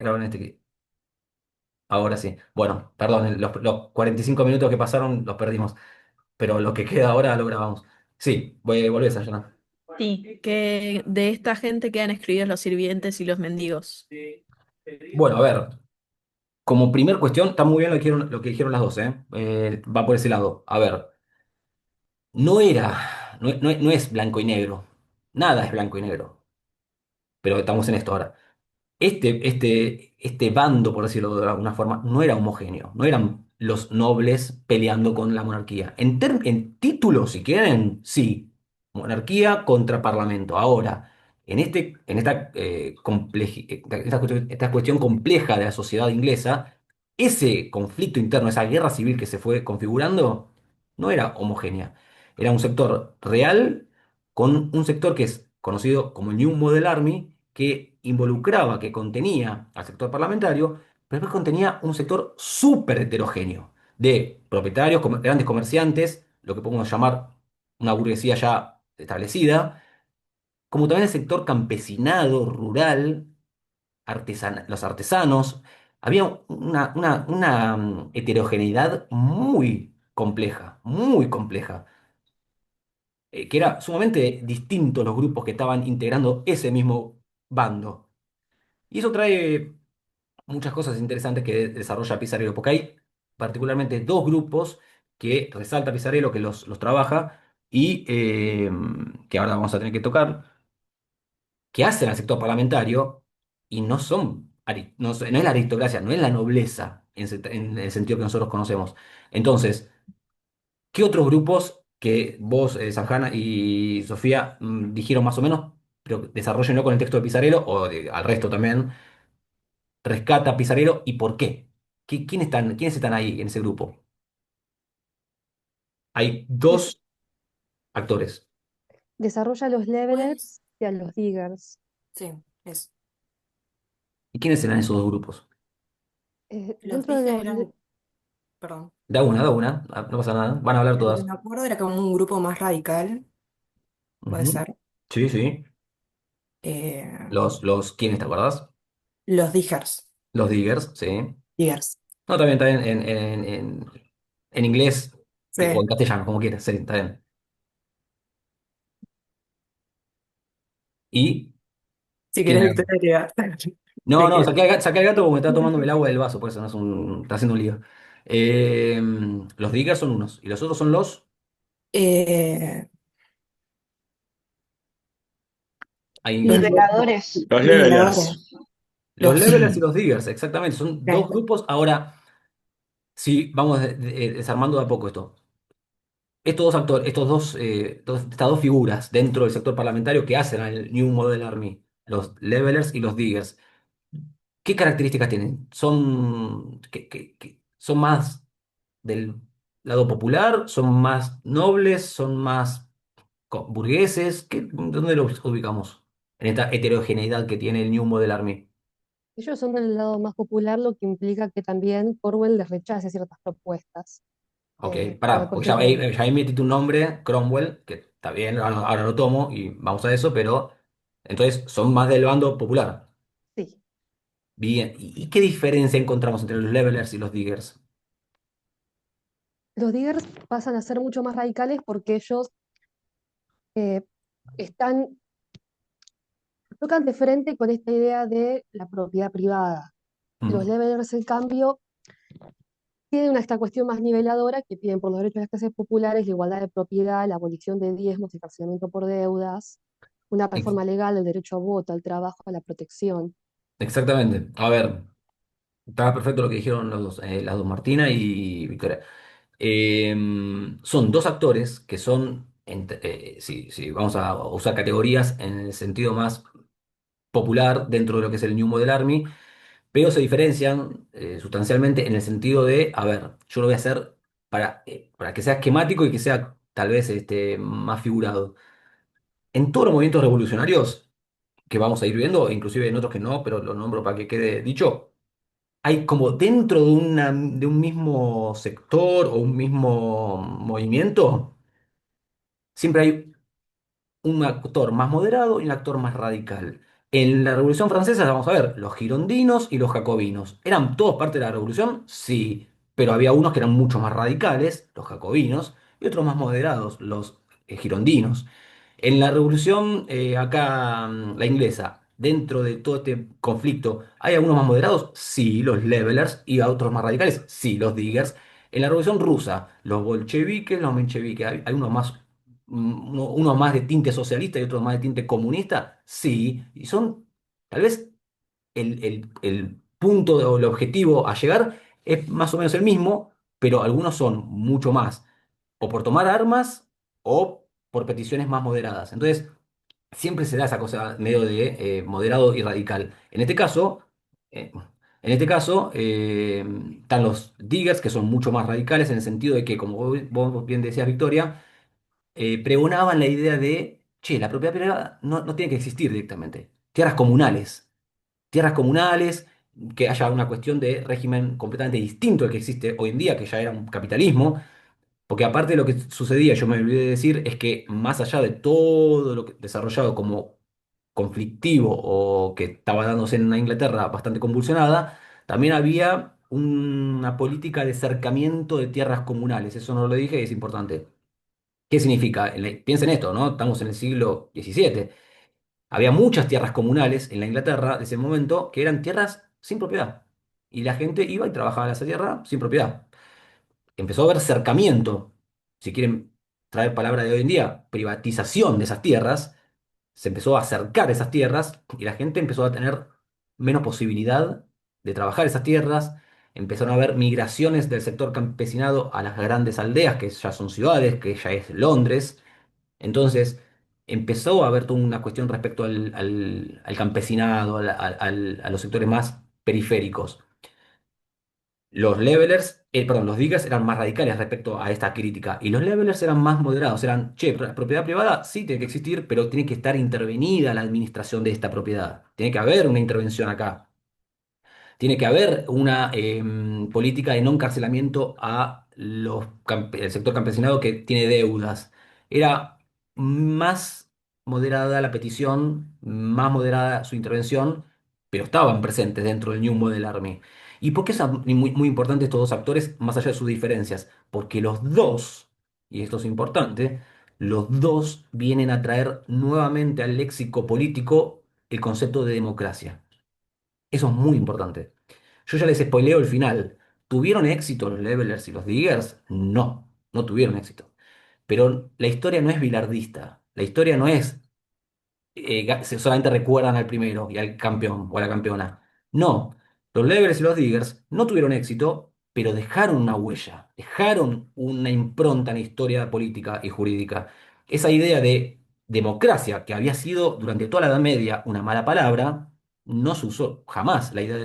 grabar en este. Ahora sí. Bueno, perdón, los 45 minutos que pasaron los perdimos, pero lo que queda ahora lo grabamos. Sí, volvés a llenar. Sí, que de esta gente quedan excluidos los sirvientes y los mendigos. Bueno, a ver, como primer cuestión, está muy bien lo que dijeron las dos, ¿eh? Va por ese lado. A ver, no es blanco y negro. Nada es blanco y negro, pero estamos en esto ahora. Este bando, por decirlo de alguna forma, no era homogéneo, no eran los nobles peleando con la monarquía. En título, si quieren, sí, monarquía contra parlamento. Ahora, esta cuestión compleja de la sociedad inglesa, ese conflicto interno, esa guerra civil que se fue configurando, no era homogénea. Era un sector real con un sector que es conocido como el New Model Army, que involucraba, que contenía al sector parlamentario, pero después contenía un sector súper heterogéneo de propietarios, grandes comerciantes, lo que podemos llamar una burguesía ya establecida, como también el sector campesinado, rural, los artesanos. Había una heterogeneidad muy compleja, que era sumamente distinto los grupos que estaban integrando ese mismo bando. Y eso trae muchas cosas interesantes que desarrolla Pizarello, porque hay particularmente dos grupos que resalta Pizarello, que los trabaja y que ahora vamos a tener que tocar, que hacen al sector parlamentario y no son, no es la aristocracia, no es la nobleza en el sentido que nosotros conocemos. Entonces, ¿qué otros grupos que vos, Sanjana y Sofía, dijeron más o menos, pero desarrollenlo con el texto de Pizarello al resto también? Rescata Pizarero y por qué. ¿Quiénes están ahí en ese grupo? Hay Des- dos actores. desarrolla a los Pues, levelers y a los diggers. sí, eso. ¿Y quiénes eran esos dos grupos? Los Dentro de dije los... eran, perdón, Da una, no pasa nada. Van a hablar de lo que todas. me acuerdo era como un grupo más radical, puede Ujú. ser. Sí, sí. Eh, ¿Quiénes te acordás? los Diggers. Los Diggers, sí. Diggers. No, también está bien en inglés Sí. o en castellano, como quieras, sí, está bien. ¿Y Si quién quieres era? que te diga. No, ¿De no, qué? saqué al gato porque me está tomando el agua del vaso, por eso no es está haciendo un lío. Eh, los Diggers son unos, y los otros son los. Eh, Los Hay Vengadores. Los Liberadores. levelers. los Los. levelers y los diggers, exactamente. Son dos grupos. Ahora, sí, vamos desarmando de a poco esto. Estos dos actores, estas dos figuras dentro del sector parlamentario que hacen al New Model Army, los levelers y los diggers, ¿qué características tienen? ¿Son más del lado popular? ¿Son más nobles? ¿Son más burgueses? ¿Dónde los ubicamos? En esta heterogeneidad que tiene el New Model Army. Ellos son del lado más popular, lo que implica que también Corwell les rechace ciertas propuestas. Ok, Porque, pará, por porque ejemplo, ya ahí metiste un nombre, Cromwell, que está bien, ahora lo tomo y vamos a eso, pero entonces son más del bando popular. sí, Bien, ¿y qué diferencia encontramos entre los levelers y los diggers? los diggers pasan a ser mucho más radicales porque ellos eh, están, tocan de frente con esta idea de la propiedad privada. Los Mm, levelers, en cambio, tienen esta cuestión más niveladora que piden por los derechos de las clases populares la igualdad de propiedad, la abolición de diezmos y fraccionamiento por deudas, una ex- reforma legal, el derecho a voto, al trabajo, a la protección. exactamente. A ver, estaba perfecto lo que dijeron las dos, Martina y Victoria. Son dos actores que son, si vamos a usar categorías en el sentido más popular dentro de lo que es el New Model Army, pero se diferencian sustancialmente en el sentido de, a ver, yo lo voy a hacer para que sea esquemático y que sea tal vez más figurado. En todos los movimientos revolucionarios que vamos a ir viendo, inclusive en otros que no, pero lo nombro para que quede dicho, hay como dentro de un mismo sector o un mismo movimiento, siempre hay un actor más moderado y un actor más radical. En la Revolución Francesa, vamos a ver, los girondinos y los jacobinos. ¿Eran todos parte de la Revolución? Sí, pero había unos que eran mucho más radicales, los jacobinos, y otros más moderados, los girondinos. En la Revolución acá, la inglesa, dentro de todo este conflicto, ¿hay algunos más moderados? Sí, los levelers, y otros más radicales, sí, los diggers. En la Revolución rusa, los bolcheviques, los mencheviques, ¿hay unos más unos más de tinte socialista y otros más de tinte comunista, sí, y son tal vez el punto o el objetivo a llegar es más o menos el mismo, pero algunos son mucho más o por tomar armas o por peticiones más moderadas. Entonces, siempre se da esa cosa medio de moderado y radical. Están los diggers, que son mucho más radicales en el sentido de que, como vos bien decías, Victoria, pregonaban la idea de, che, la propiedad privada no tiene que existir directamente. Tierras comunales, que haya una cuestión de régimen completamente distinto al que existe hoy en día, que ya era un capitalismo, porque aparte de lo que sucedía, yo me olvidé de decir, es que más allá de todo lo que desarrollado como conflictivo o que estaba dándose en una Inglaterra bastante convulsionada, también había una política de cercamiento de tierras comunales. Eso no lo dije y es importante. ¿Qué significa? Piensen esto, ¿no? Estamos en el siglo XVII. Había muchas tierras comunales en la Inglaterra de ese momento que eran tierras sin propiedad. Y la gente iba y trabajaba en esa tierra sin propiedad. Empezó a haber cercamiento, si quieren traer palabra de hoy en día, privatización de esas tierras. Se empezó a acercar esas tierras y la gente empezó a tener menos posibilidad de trabajar esas tierras. Empezaron a haber migraciones del sector campesinado a las grandes aldeas, que ya son ciudades, que ya es Londres. Entonces, empezó a haber toda una cuestión respecto al campesinado, a los sectores más periféricos. Los diggers eran más radicales respecto a esta crítica y los levelers eran más moderados. Eran, che, propiedad privada sí tiene que existir, pero tiene que estar intervenida la administración de esta propiedad. Tiene que haber una intervención acá. Tiene que haber una política de no encarcelamiento a el sector campesinado que tiene deudas. Era más moderada la petición, más moderada su intervención, pero estaban presentes dentro del New Model Army. ¿Y por qué son muy importantes estos dos actores, más allá de sus diferencias? Porque los dos, y esto es importante, los dos vienen a traer nuevamente al léxico político el concepto de democracia. Eso es muy importante. Yo ya les spoileo el final. ¿Tuvieron éxito los Levelers y los Diggers? No, no tuvieron éxito. Pero la historia no es bilardista. La historia no es se solamente recuerdan al primero y al campeón o a la campeona. No, los Levelers y los Diggers no tuvieron éxito, pero dejaron una huella, dejaron una impronta en la historia política y jurídica. Esa idea de democracia, que había sido durante toda la Edad Media una mala palabra, no se usó jamás. La idea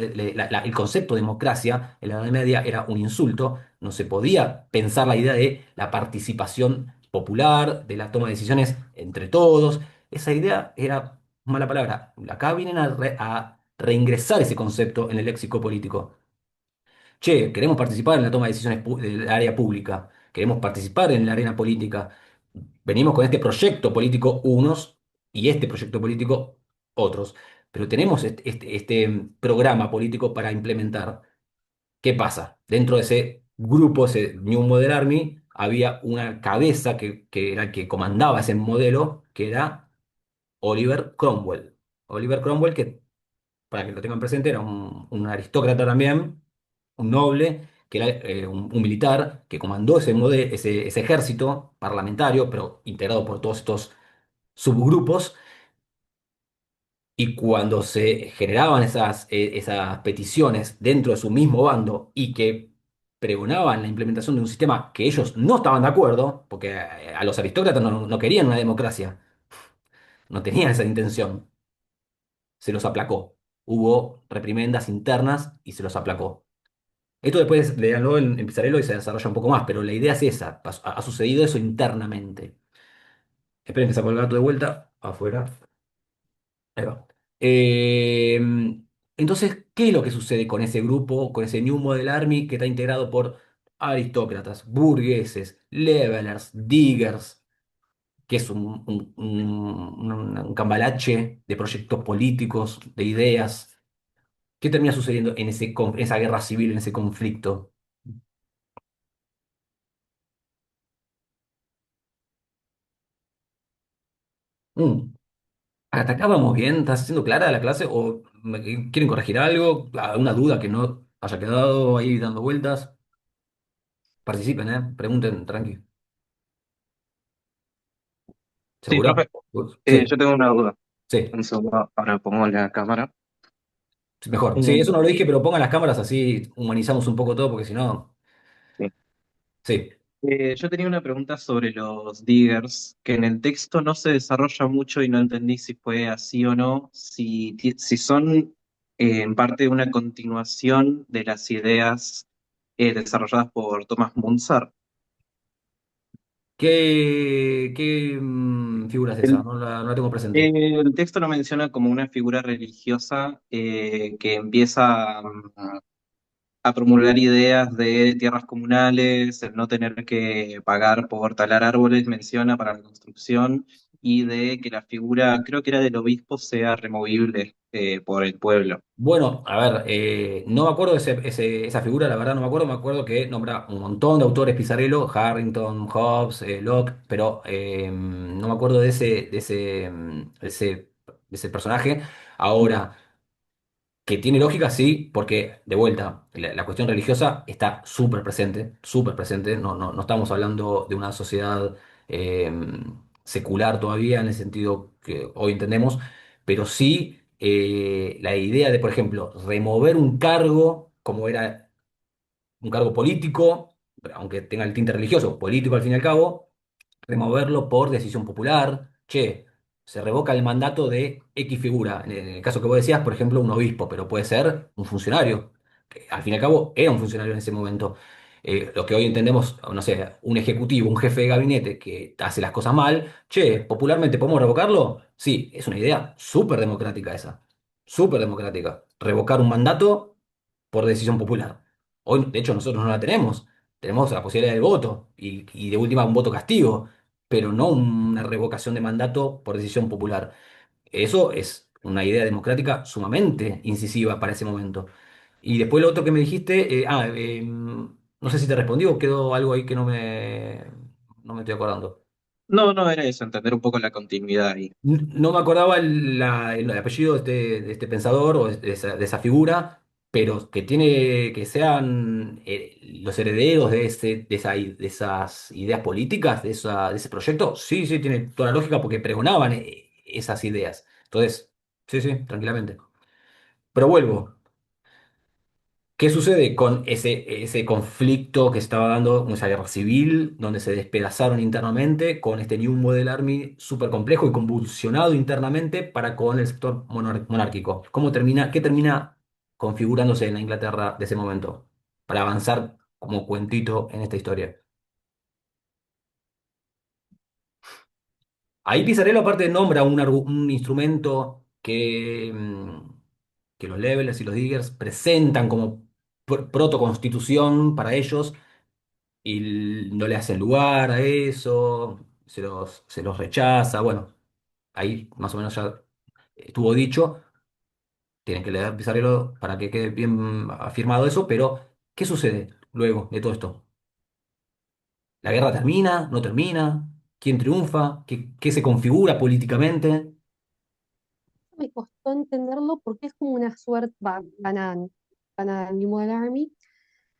el concepto de democracia en la Edad Media era un insulto. No se podía pensar la idea de la participación popular, de la toma de decisiones entre todos. Esa idea era mala palabra. Acá vienen a reingresar ese concepto en el léxico político. Che, queremos participar en la toma de decisiones del área pública, queremos participar en la arena política. Venimos con este proyecto político unos y este proyecto político otros, pero tenemos este programa político para implementar. ¿Qué pasa? Dentro de ese grupo, ese New Model Army, había una cabeza que era el que comandaba ese modelo, que era Oliver Cromwell. Oliver Cromwell, que para que lo tengan presente, era un aristócrata también, un noble, que era un militar que comandó ese ejército parlamentario, pero integrado por todos estos subgrupos. Y cuando se generaban esas peticiones dentro de su mismo bando y que pregonaban la implementación de un sistema que ellos no estaban de acuerdo, porque a los aristócratas no querían una democracia, no tenían esa intención, se los aplacó. Hubo reprimendas internas y se los aplacó. Esto después, léanlo en Pizarello y se desarrolla un poco más, pero la idea es esa. Ha sucedido eso internamente. Esperen que saco el gato de vuelta. Afuera. Ahí va. Eh, entonces, ¿qué es lo que sucede con ese grupo, con ese New Model Army que está integrado por aristócratas, burgueses, levelers, diggers? que es un cambalache de proyectos políticos, de ideas. ¿Qué termina sucediendo en en esa guerra civil, en ese conflicto? Mm, ¿Hasta acá vamos bien? ¿Estás haciendo clara la clase? ¿O quieren corregir algo? ¿Alguna duda que no haya quedado ahí dando vueltas? Participen, ¿eh? Pregunten, tranqui. Sí, ¿Seguro? profe, Sí, yo tengo una duda. sí, Un segundo, ahora pongo la cámara. sí, mejor. Sí, Eh, eso no lo dije, pero pongan las cámaras así humanizamos un poco todo, porque si no. sí. Sí. Yo tenía una pregunta sobre los diggers, que en el texto no se desarrolla mucho y no entendí si fue así o no, si son en parte una continuación de las ideas desarrolladas por Thomas Munzer. ¿Qué figura es esa? No la tengo presente. El texto lo menciona como una figura religiosa que empieza a promulgar ideas de tierras comunales, el no tener que pagar por talar árboles, menciona para la construcción, y de que la figura, creo que era del obispo, sea removible por el pueblo. Bueno, a ver, no me acuerdo de esa figura, la verdad no me acuerdo que nombra un montón de autores Pizarello, Harrington, Hobbes, Locke, pero no me acuerdo de ese personaje. Ahora, que tiene lógica, sí, porque de vuelta, la cuestión religiosa está súper presente, no estamos hablando de una sociedad eh, secular todavía en el sentido que hoy entendemos, pero sí la idea de, por ejemplo, remover un cargo como era un cargo político, aunque tenga el tinte religioso, político al fin y al cabo, removerlo por decisión popular. Che, se revoca el mandato de X figura. En el caso que vos decías, por ejemplo, un obispo, pero puede ser un funcionario, que al fin y al cabo era un funcionario en ese momento. Lo que hoy entendemos, no sé, un ejecutivo, un jefe de gabinete que hace las cosas mal, che, popularmente podemos revocarlo. Sí, es una idea súper democrática esa, súper democrática. Revocar un mandato por decisión popular. Hoy, de hecho, nosotros no la tenemos. Tenemos la posibilidad del voto y de última un voto castigo, pero no una revocación de mandato por decisión popular. Eso es una idea democrática sumamente incisiva para ese momento. Y después lo otro que me dijiste, no sé si te respondí o quedó algo ahí que no me estoy acordando. No, no era eso, entender un poco la continuidad ahí. No me acordaba el apellido de este pensador o de esa figura, pero que tiene que sean los herederos de esas ideas políticas, de ese proyecto. Sí, sí, tiene toda la lógica porque pregonaban esas ideas. Entonces, sí, sí, tranquilamente. Pero vuelvo. ¿Qué sucede con ese conflicto que se estaba dando, esa guerra civil, donde se despedazaron internamente con este New Model Army súper complejo y convulsionado internamente para con el sector monárquico? ¿Qué termina configurándose en la Inglaterra de ese momento? Para avanzar como cuentito en esta historia. Ahí Pizarello aparte nombra un instrumento que los Levelers y los Diggers presentan como protoconstitución para ellos y no le hacen lugar a eso, se los rechaza. Bueno, ahí más o menos ya estuvo dicho, tienen que leer Pizarello para que quede bien afirmado eso, pero ¿qué sucede luego de todo esto? ¿La guerra termina? ¿No termina? ¿Quién triunfa? ¿Qué se configura políticamente? Me costó entenderlo porque es como una suerte, gana New Model Army,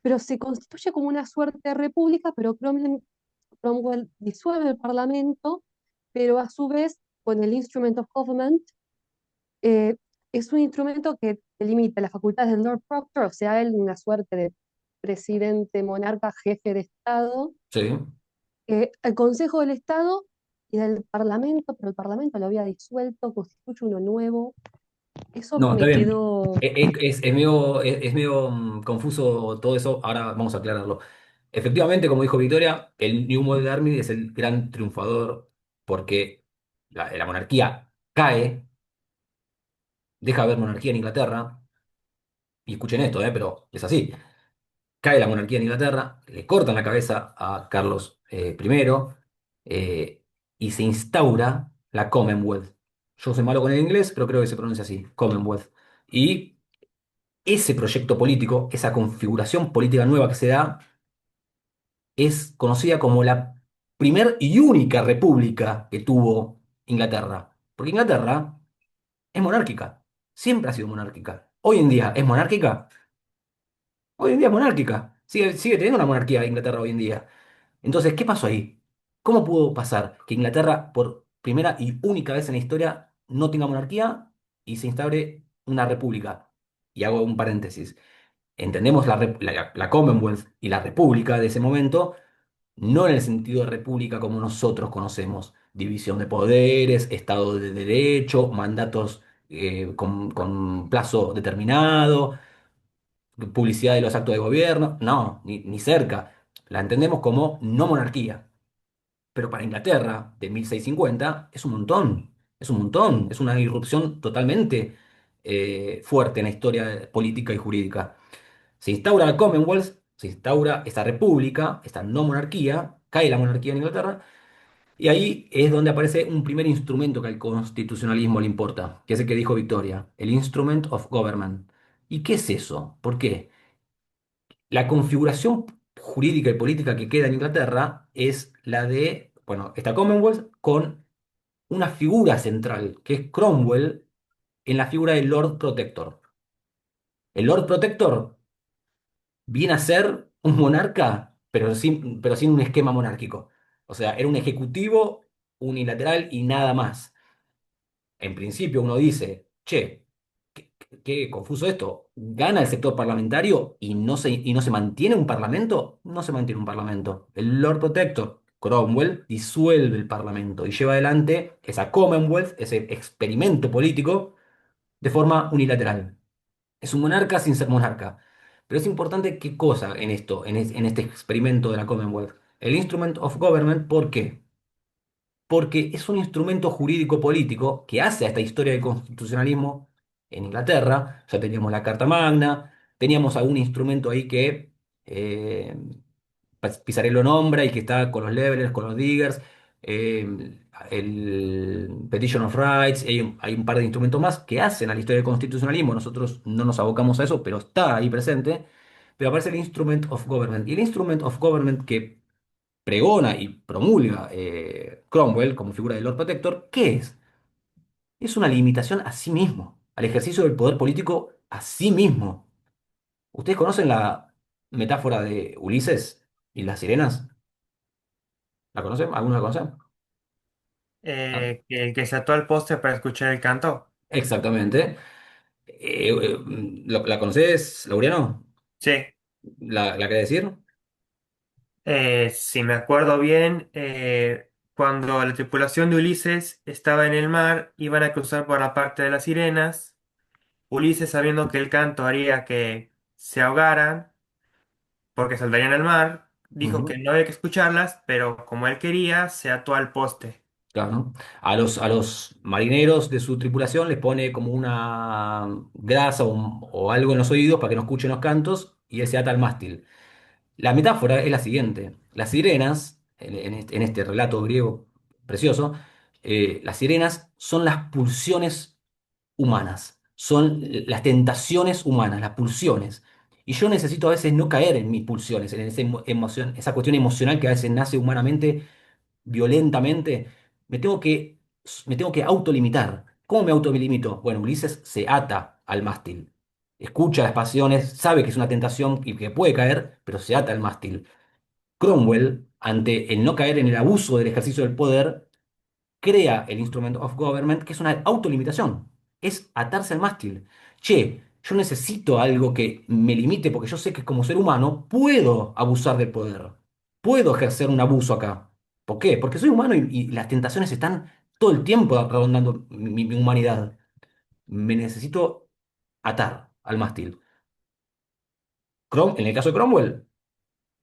pero se constituye como una suerte de república, pero Cromwell disuelve el parlamento, pero a su vez, con el Instrument of Government, eh, es un instrumento que limita las facultades del Lord Proctor, o sea, él una suerte de presidente, monarca, jefe de Estado, Sí. al Consejo del Estado y del Parlamento, pero el Parlamento lo había disuelto, constituye uno nuevo. Eso No, está me bien. quedó. Es medio confuso todo eso. Ahora vamos a aclararlo. Efectivamente, como dijo Victoria, el New Model Army es el gran triunfador porque la monarquía cae, deja de haber monarquía en Inglaterra. Y escuchen esto, pero es así. Cae la monarquía en Inglaterra, le cortan la cabeza a Carlos I, y se instaura la Commonwealth. Yo soy malo con el inglés, pero creo que se pronuncia así, Commonwealth. Y ese proyecto político, esa configuración política nueva que se da, es conocida como la primer y única república que tuvo Inglaterra. Porque Inglaterra es monárquica, siempre ha sido monárquica. Hoy en día es monárquica, hoy en día es monárquica. Sigue teniendo una monarquía Inglaterra hoy en día. Entonces, ¿qué pasó ahí? ¿Cómo pudo pasar que Inglaterra, por primera y única vez en la historia, no tenga monarquía y se instaure una república? Y hago un paréntesis. Entendemos la Commonwealth y la república de ese momento, no en el sentido de república como nosotros conocemos, división de poderes, Estado de Derecho, mandatos con plazo determinado, publicidad de los actos de gobierno, no, ni cerca. La entendemos como no monarquía. Pero para Inglaterra, de 1650 es un montón, es un montón, es una irrupción totalmente fuerte en la historia política y jurídica. Se instaura la Commonwealth, se instaura esta república, esta no monarquía, cae la monarquía en Inglaterra, y ahí es donde aparece un primer instrumento que al constitucionalismo le importa, que es el que dijo Victoria, el Instrument of Government. ¿Y qué es eso? ¿Por qué? La configuración jurídica y política que queda en Inglaterra es la de, bueno, esta Commonwealth con una figura central, que es Cromwell, en la figura del Lord Protector. El Lord Protector viene a ser un monarca, pero sin un esquema monárquico. O sea, era un ejecutivo unilateral y nada más. En principio uno dice, che, qué confuso esto. ¿Gana el sector parlamentario y no se mantiene un parlamento? No se mantiene un parlamento. El Lord Protector, Cromwell, disuelve el parlamento y lleva adelante esa Commonwealth, ese experimento político, de forma unilateral. Es un monarca sin ser monarca. Pero es importante qué cosa en esto, en este experimento de la Commonwealth. El Instrument of Government, ¿por qué? Porque es un instrumento jurídico político que hace a esta historia del constitucionalismo en Inglaterra. Ya teníamos la Carta Magna, teníamos algún instrumento ahí que eh, Pizarro lo nombra y que está con los levelers, con los diggers, el Petition of Rights, hay un par de instrumentos más que hacen a la historia del constitucionalismo. Nosotros no nos abocamos a eso, pero está ahí presente. Pero aparece el Instrument of Government. Y el Instrument of Government que pregona y promulga Cromwell como figura del Lord Protector, ¿qué es? Es una limitación a sí mismo, al ejercicio del poder político a sí mismo. ¿Ustedes conocen la metáfora de Ulises y las sirenas? ¿La conocen? ¿Algunos la conocen? Ah, Que el que se ató al poste para escuchar el canto. exactamente. ¿La conoces, Laureano? Sí. La querés decir? Si me acuerdo bien, cuando la tripulación de Ulises estaba en el mar, iban a cruzar por la parte de las sirenas. Ulises, sabiendo que el canto haría que se ahogaran, porque saltarían al mar, dijo que Ujú. no había que escucharlas, pero como él quería, se ató al poste. Claro. A los marineros de su tripulación les pone como una grasa o algo en los oídos para que no escuchen los cantos y él se ata al mástil. La metáfora es la siguiente. Las sirenas, en este relato griego precioso, las sirenas son las pulsiones humanas, son las tentaciones humanas, las pulsiones. Y yo necesito a veces no caer en mis pulsiones, en esa cuestión emocional que a veces nace humanamente violentamente, me tengo que, me tengo que autolimitar. ¿Cómo me autolimito? Bueno, Ulises se ata al mástil. Escucha las pasiones, sabe que es una tentación y que puede caer, pero se ata al mástil. Cromwell, ante el no caer en el abuso del ejercicio del poder, crea el Instrument of Government, que es una autolimitación. Es atarse al mástil. Che, yo necesito algo que me limite porque yo sé que como ser humano puedo abusar del poder. Puedo ejercer un abuso acá. ¿Por qué? Porque soy humano y las tentaciones están todo el tiempo rondando mi humanidad. Me necesito atar al mástil. En el caso de Cromwell,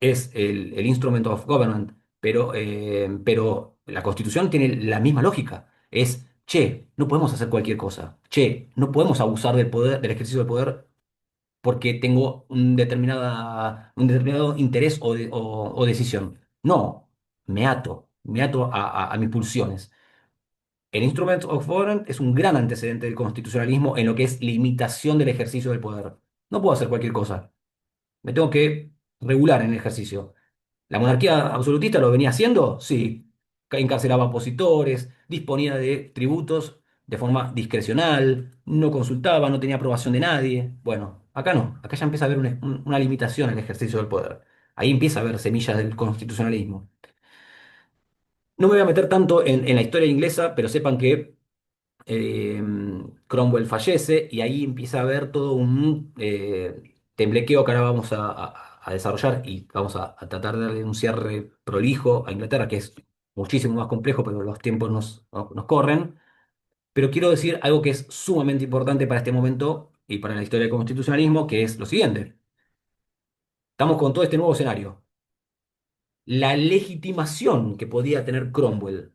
es el Instrument of Government, pero la Constitución tiene la misma lógica. Es, che, no podemos hacer cualquier cosa. Che, no podemos abusar del poder, del ejercicio del poder porque tengo un determinado interés o decisión. No, me ato. me ato a mis pulsiones. El Instrument of Warrant es un gran antecedente del constitucionalismo en lo que es limitación del ejercicio del poder. No puedo hacer cualquier cosa. Me tengo que regular en el ejercicio. ¿La monarquía absolutista lo venía haciendo? Sí. Encarcelaba opositores, disponía de tributos de forma discrecional, no consultaba, no tenía aprobación de nadie. Bueno, acá no. Acá ya empieza a haber una limitación en el ejercicio del poder. Ahí empieza a haber semillas del constitucionalismo. No me voy a meter tanto en la historia inglesa, pero sepan que eh, Cromwell fallece y ahí empieza a haber todo un temblequeo que ahora vamos a desarrollar y vamos a tratar de darle un cierre prolijo a Inglaterra, que es muchísimo más complejo, pero los tiempos nos corren. Pero quiero decir algo que es sumamente importante para este momento y para la historia del constitucionalismo, que es lo siguiente. Estamos con todo este nuevo escenario. La legitimación que podía tener Cromwell,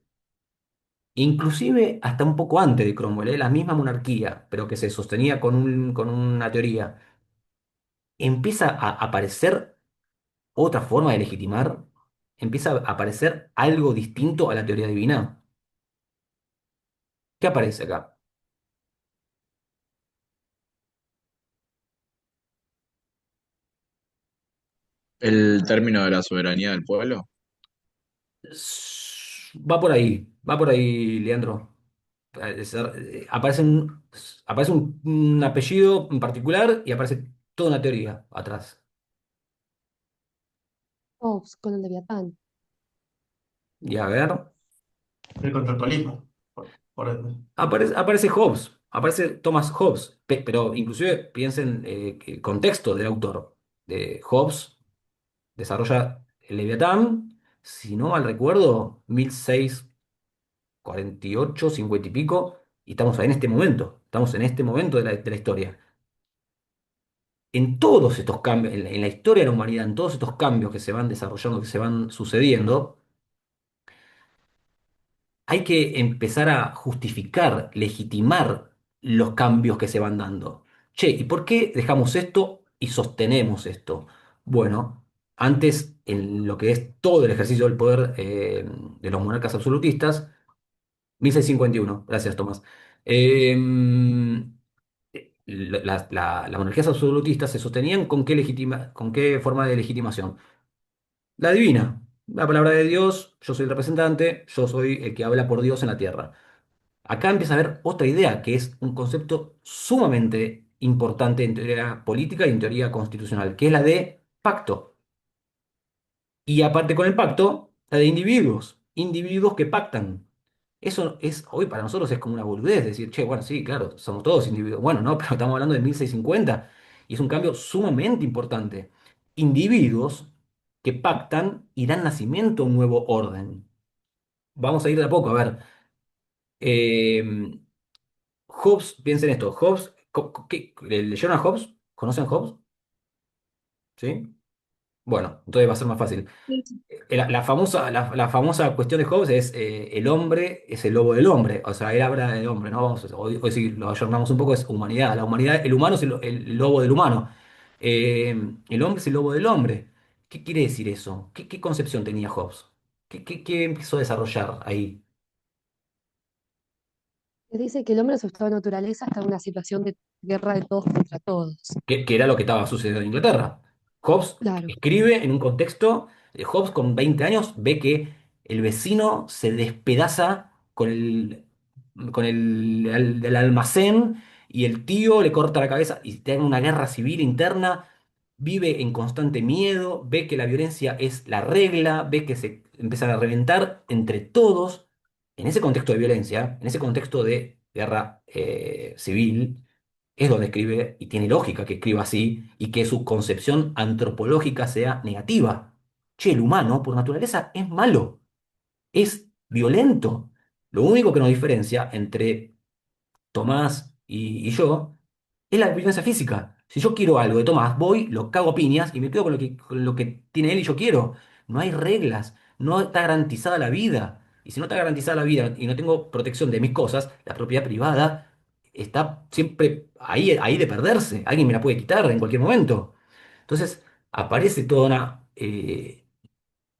inclusive hasta un poco antes de Cromwell, la misma monarquía, pero que se sostenía con una teoría, empieza a aparecer otra forma de legitimar, empieza a aparecer algo distinto a la teoría divina. ¿Qué aparece acá? El término de la soberanía del pueblo. Va por ahí, Leandro. Aparece un apellido en particular y aparece toda una teoría atrás. Hobbes con el Leviatán. Y a ver. El contractualismo, por ende. Aparece Hobbes, aparece Thomas Hobbes, pero inclusive piensen que el contexto del autor de Hobbes desarrolla el Leviatán, si no mal recuerdo, 1648, 50 y pico, y estamos en este momento de la historia. En todos estos cambios, en la historia de la humanidad, en todos estos cambios que se van desarrollando, que se van sucediendo, hay que empezar a justificar, legitimar los cambios que se van dando. Che, ¿y por qué dejamos esto y sostenemos esto? Bueno, antes, en lo que es todo el ejercicio del poder de los monarcas absolutistas, 1651, gracias Tomás. eh, las monarquías absolutistas se sostenían con qué forma de legitimación. La divina, la palabra de Dios, yo soy el representante, yo soy el que habla por Dios en la tierra. Acá empieza a haber otra idea, que es un concepto sumamente importante en teoría política y en teoría constitucional, que es la de pacto. Y aparte con el pacto, la de individuos, individuos que pactan. Eso es, hoy para nosotros es como una boludez, decir, che, bueno, sí, claro, somos todos individuos. Bueno, no, pero estamos hablando de 1650 y es un cambio sumamente importante. Individuos que pactan y dan nacimiento a un nuevo orden. Vamos a ir de a poco, a ver. eh, Hobbes, piensen esto, Hobbes, ¿leyeron a Hobbes? ¿Conocen a Hobbes? ¿Sí? Bueno, entonces va a ser más fácil. La famosa cuestión de Hobbes es el hombre es el lobo del hombre, o sea, él habla del hombre, ¿no? Hoy si lo ayornamos un poco es humanidad, la humanidad, el humano es el lobo del humano. El hombre es el lobo del hombre. ¿Qué quiere decir eso? ¿Qué concepción tenía Hobbes? ¿Qué empezó a desarrollar ahí? Que dice que el hombre en su estado de naturaleza está en una situación de guerra de todos contra todos. Que era lo que estaba sucediendo en Inglaterra. Hobbes Claro. escribe en un contexto, Hobbes con 20 años ve que el vecino se despedaza con el almacén y el tío le corta la cabeza y tiene una guerra civil interna, vive en constante miedo, ve que la violencia es la regla, ve que se empiezan a reventar entre todos. En ese contexto de violencia, en ese contexto de guerra civil, es donde escribe, y tiene lógica que escriba así, y que su concepción antropológica sea negativa. Che, el humano, por naturaleza, es malo, es violento. Lo único que nos diferencia entre Tomás y yo es la violencia física. Si yo quiero algo de Tomás, voy, lo cago a piñas y me quedo con lo que tiene él y yo quiero. No hay reglas, no está garantizada la vida. Y si no está garantizada la vida y no tengo protección de mis cosas, la propiedad privada está siempre ahí de perderse. Alguien me la puede quitar en cualquier momento. Entonces aparece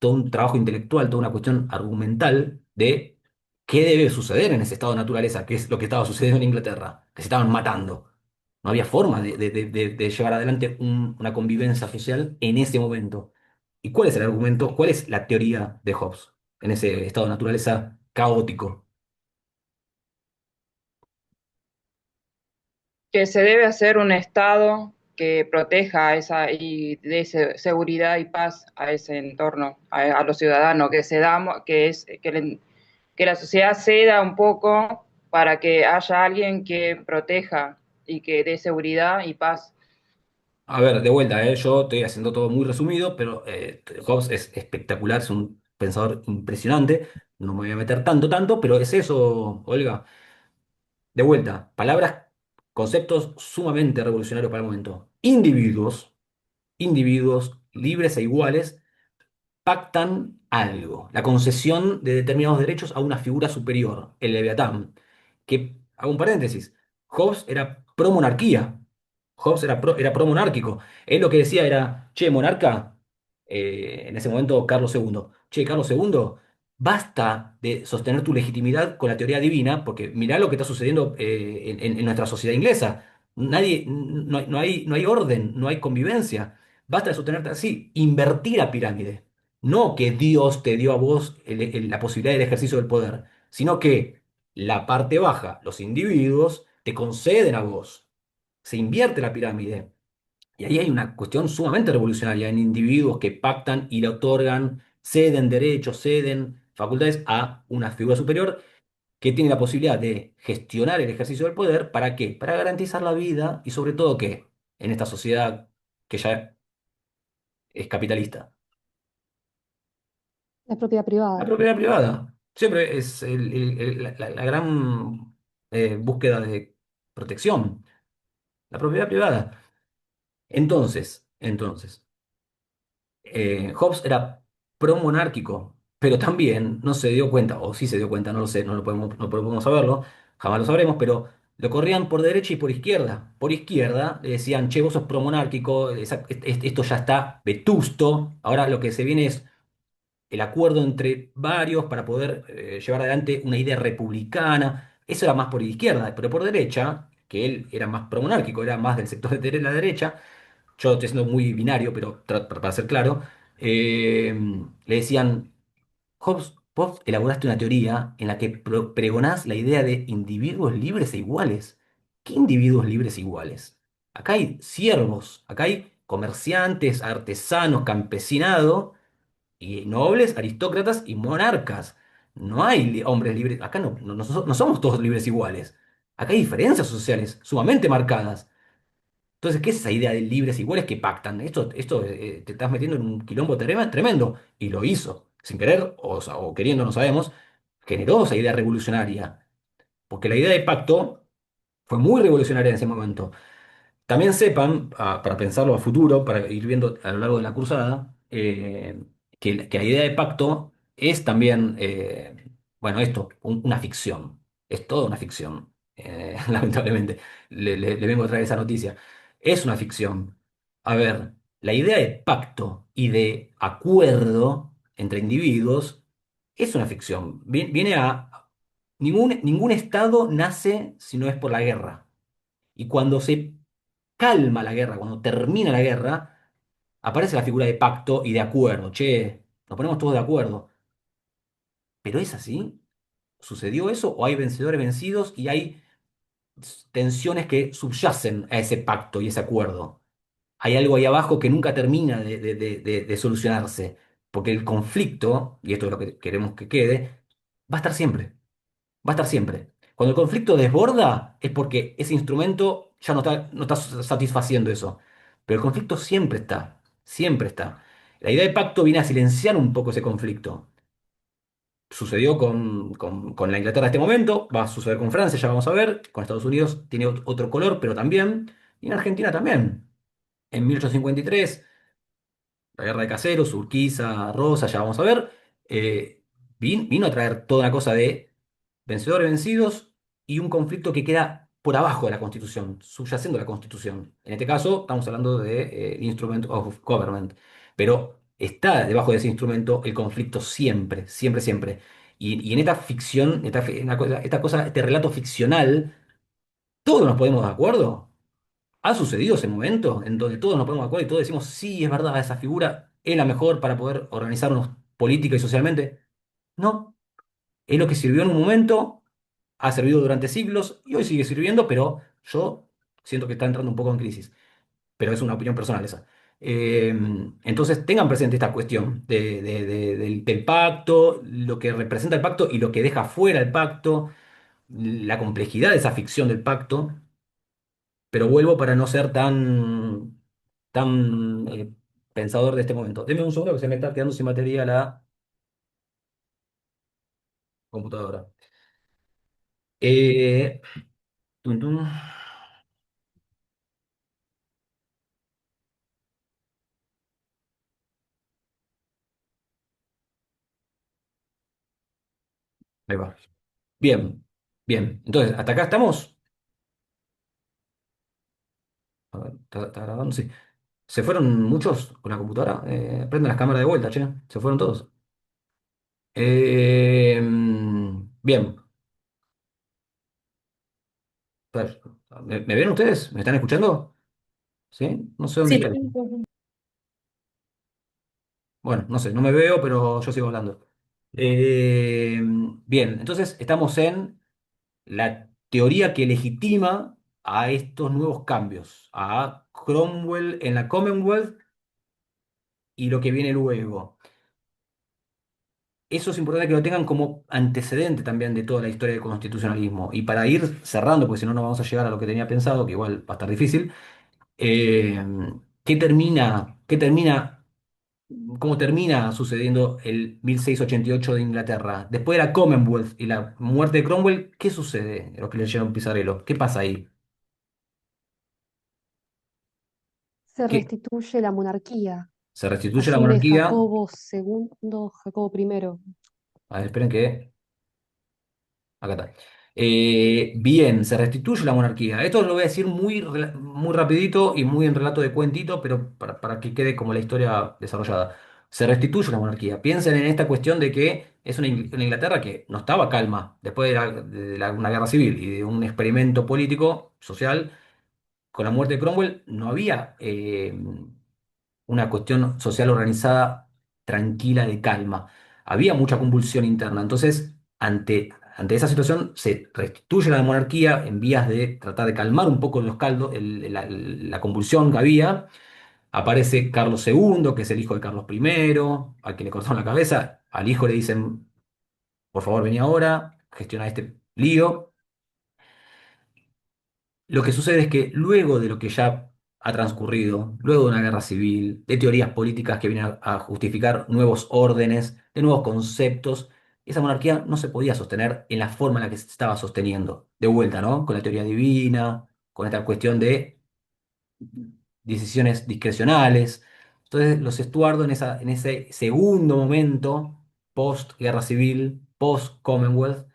todo un trabajo intelectual, toda una cuestión argumental de qué debe suceder en ese estado de naturaleza, que es lo que estaba sucediendo en Inglaterra, que se estaban matando. No había forma de llevar adelante una convivencia social en ese momento. ¿Y cuál es el argumento? ¿Cuál es la teoría de Hobbes en ese estado de naturaleza caótico? Que se debe hacer un Estado que proteja esa y dé seguridad y paz a ese entorno, a los ciudadanos, que se da, que la sociedad ceda un poco para que haya alguien que proteja y que dé seguridad y paz. A ver, de vuelta, yo estoy haciendo todo muy resumido, pero Hobbes es espectacular, es un pensador impresionante. No me voy a meter tanto, pero es eso, Olga. De vuelta, palabras, conceptos sumamente revolucionarios para el momento. Individuos libres e iguales pactan algo, la concesión de determinados derechos a una figura superior, el Leviatán, que, hago un paréntesis, Hobbes era pro monarquía, Hobbes era pro monárquico, él lo que decía era, che, monarca, en ese momento Carlos segundo, che, Carlos segundo, basta de sostener tu legitimidad con la teoría divina, porque mirá lo que está sucediendo en nuestra sociedad inglesa, no hay orden, no hay convivencia, basta de sostenerte así, invertir la pirámide. No que Dios te dio a vos la posibilidad del ejercicio del poder, sino que la parte baja, los individuos, te conceden a vos. Se invierte la pirámide. Y ahí hay una cuestión sumamente revolucionaria en individuos que pactan y le otorgan, ceden derechos, ceden facultades a una figura superior que tiene la posibilidad de gestionar el ejercicio del poder. ¿Para qué? Para garantizar la vida y sobre todo que en esta sociedad que ya es capitalista. La propiedad La privada. propiedad privada. Siempre es la gran búsqueda de protección. La propiedad privada. Entonces, Hobbes era pro-monárquico, pero también no se dio cuenta, o sí se dio cuenta, no lo sé, no podemos saberlo, jamás lo sabremos, pero lo corrían por derecha y por izquierda. Por izquierda le decían, che, vos sos pro-monárquico, esto ya está vetusto, ahora lo que se viene es el acuerdo entre varios para poder llevar adelante una idea republicana. Eso era más por izquierda, pero por derecha, que él era más promonárquico, era más del sector de la derecha, yo estoy siendo muy binario, pero para ser claro, eh, le decían, Hobbes, vos elaboraste una teoría en la que pregonás la idea de individuos libres e iguales. ¿Qué individuos libres e iguales? Acá hay siervos, acá hay comerciantes, artesanos, campesinado y nobles, aristócratas y monarcas. No hay hombres libres. Acá no somos todos libres iguales. Acá hay diferencias sociales sumamente marcadas. Entonces, ¿qué es esa idea de libres iguales que pactan? Esto te estás metiendo en un quilombo tremendo. Y lo hizo. Sin querer, o queriendo, no sabemos, generó esa idea revolucionaria. Porque la idea de pacto fue muy revolucionaria en ese momento. También sepan, para pensarlo a futuro, para ir viendo a lo largo de la cruzada, que la idea de pacto es también, bueno, esto, una ficción. Es toda una ficción, lamentablemente. Le vengo a traer esa noticia. Es una ficción. A ver, la idea de pacto y de acuerdo entre individuos es una ficción. Viene a... Ningún estado nace si no es por la guerra. Y cuando se calma la guerra, cuando termina la guerra, aparece la figura de pacto y de acuerdo. Che, nos ponemos todos de acuerdo. ¿Pero es así? ¿Sucedió eso? ¿O hay vencedores vencidos y hay tensiones que subyacen a ese pacto y ese acuerdo? Hay algo ahí abajo que nunca termina de solucionarse, porque el conflicto, y esto es lo que queremos que quede, va a estar siempre. Va a estar siempre. Cuando el conflicto desborda es porque ese instrumento ya no está satisfaciendo eso. Pero el conflicto siempre está, siempre está. La idea de pacto viene a silenciar un poco ese conflicto. Sucedió con la Inglaterra de este momento, va a suceder con Francia, ya vamos a ver, con Estados Unidos tiene otro color, pero también, y en Argentina también. En 1853 la guerra de Caseros, Urquiza, Rosa, ya vamos a ver, vino a traer toda una cosa de vencedores vencidos y un conflicto que queda por abajo de la Constitución, subyacendo a la Constitución. En este caso, estamos hablando de Instrument of Government. Pero está debajo de ese instrumento el conflicto siempre, siempre, siempre. Y en esta ficción, esta relato ficcional, todos nos ponemos de acuerdo. ¿Ha sucedido ese momento en donde todos nos ponemos de acuerdo y todos decimos, sí, es verdad, esa figura es la mejor para poder organizarnos política y socialmente? No, es lo que sirvió en un momento, ha servido durante siglos y hoy sigue sirviendo, pero yo siento que está entrando un poco en crisis. Pero es una opinión personal esa. Eh, entonces tengan presente esta cuestión del pacto, lo que representa el pacto y lo que deja fuera el pacto, la complejidad de esa ficción del pacto, pero vuelvo para no ser tan pensador de este momento. Deme un segundo que se me está quedando sin batería la computadora. Eh, tun, tun. Ahí va. Bien, bien. Entonces, ¿hasta acá estamos? A ver, ¿está grabando? Sí. ¿Se fueron muchos con la computadora? Prenden las cámaras de vuelta, che. Se fueron todos. Bien. Per- ¿Me ven ustedes? ¿Me están escuchando? ¿Sí? No sé dónde Sí. quedan. Bueno, no sé, no me veo, pero yo sigo hablando. Bien, entonces estamos en la teoría que legitima a estos nuevos cambios, a Cromwell en la Commonwealth y lo que viene luego. Eso es importante que lo tengan como antecedente también de toda la historia del constitucionalismo. Y para ir cerrando, porque si no, no vamos a llegar a lo que tenía pensado, que igual va a estar difícil, eh, ¿qué termina, cómo termina sucediendo el 1688 de Inglaterra? Después de la Commonwealth y la muerte de Cromwell, ¿qué sucede? Los que leyeron Pizarello, ¿qué pasa ahí? Se ¿Qué? restituye la monarquía. Se restituye la Asume monarquía. Jacobo II, Jacobo I. A ver, esperen que acá está. Bien, se restituye la monarquía. Esto lo voy a decir muy rapidito y muy en relato de cuentito, pero para que quede como la historia desarrollada. Se restituye la monarquía. Piensen en esta cuestión de que es una Inglaterra que no estaba calma después una guerra civil y de un experimento político, social. Con la muerte de Cromwell no había una cuestión social organizada, tranquila, de calma. Había mucha convulsión interna. Entonces, ante esa situación, se restituye la monarquía en vías de tratar de calmar un poco los caldos, la convulsión que había. Aparece Carlos II, que es el hijo de Carlos I, al que le cortaron la cabeza. Al hijo le dicen, por favor, vení ahora, gestiona este lío. Lo que sucede es que luego de lo que ya ha transcurrido, luego de una guerra civil, de teorías políticas que vienen a justificar nuevos órdenes, de nuevos conceptos, esa monarquía no se podía sostener en la forma en la que se estaba sosteniendo. De vuelta, ¿no? Con la teoría divina, con esta cuestión de decisiones discrecionales. Entonces, los Estuardo en ese segundo momento, post-guerra civil, post-Commonwealth,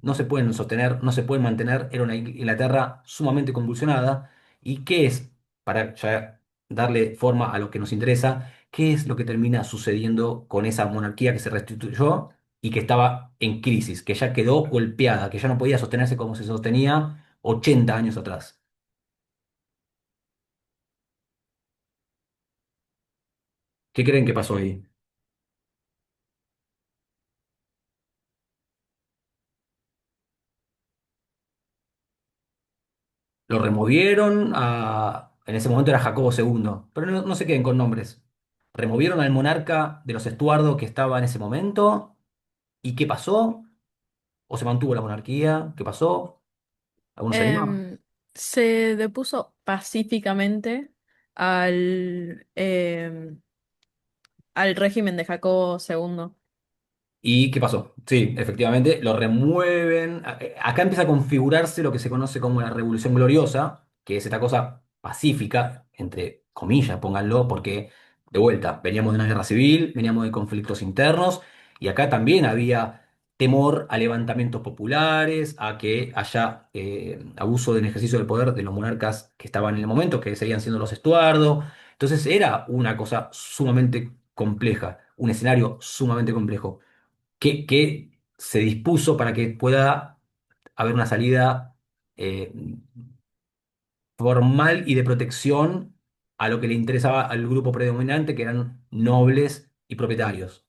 no se pueden sostener, no se pueden mantener. Era una Inglaterra sumamente convulsionada. ¿Y qué es, para ya darle forma a lo que nos interesa, qué es lo que termina sucediendo con esa monarquía que se restituyó y que estaba en crisis, que ya quedó golpeada, que ya no podía sostenerse como se sostenía 80 años atrás? ¿Qué creen que pasó ahí? Lo removieron en ese momento era Jacobo II, pero no se queden con nombres. Removieron al monarca de los Estuardo que estaba en ese momento. ¿Y qué pasó? ¿O se mantuvo la monarquía? ¿Qué pasó? ¿Alguno se anima? Em, Se depuso pacíficamente al régimen de Jacobo II. ¿Y qué pasó? Sí, efectivamente, lo remueven. Acá empieza a configurarse lo que se conoce como la Revolución Gloriosa, que es esta cosa pacífica, entre comillas, pónganlo, porque de vuelta, veníamos de una guerra civil, veníamos de conflictos internos, y acá también había temor a levantamientos populares, a que haya abuso del ejercicio del poder de los monarcas que estaban en el momento, que seguían siendo los Estuardo. Entonces era una cosa sumamente compleja, un escenario sumamente complejo, que se dispuso para que pueda haber una salida eh, formal y de protección a lo que le interesaba al grupo predominante, que eran nobles y propietarios.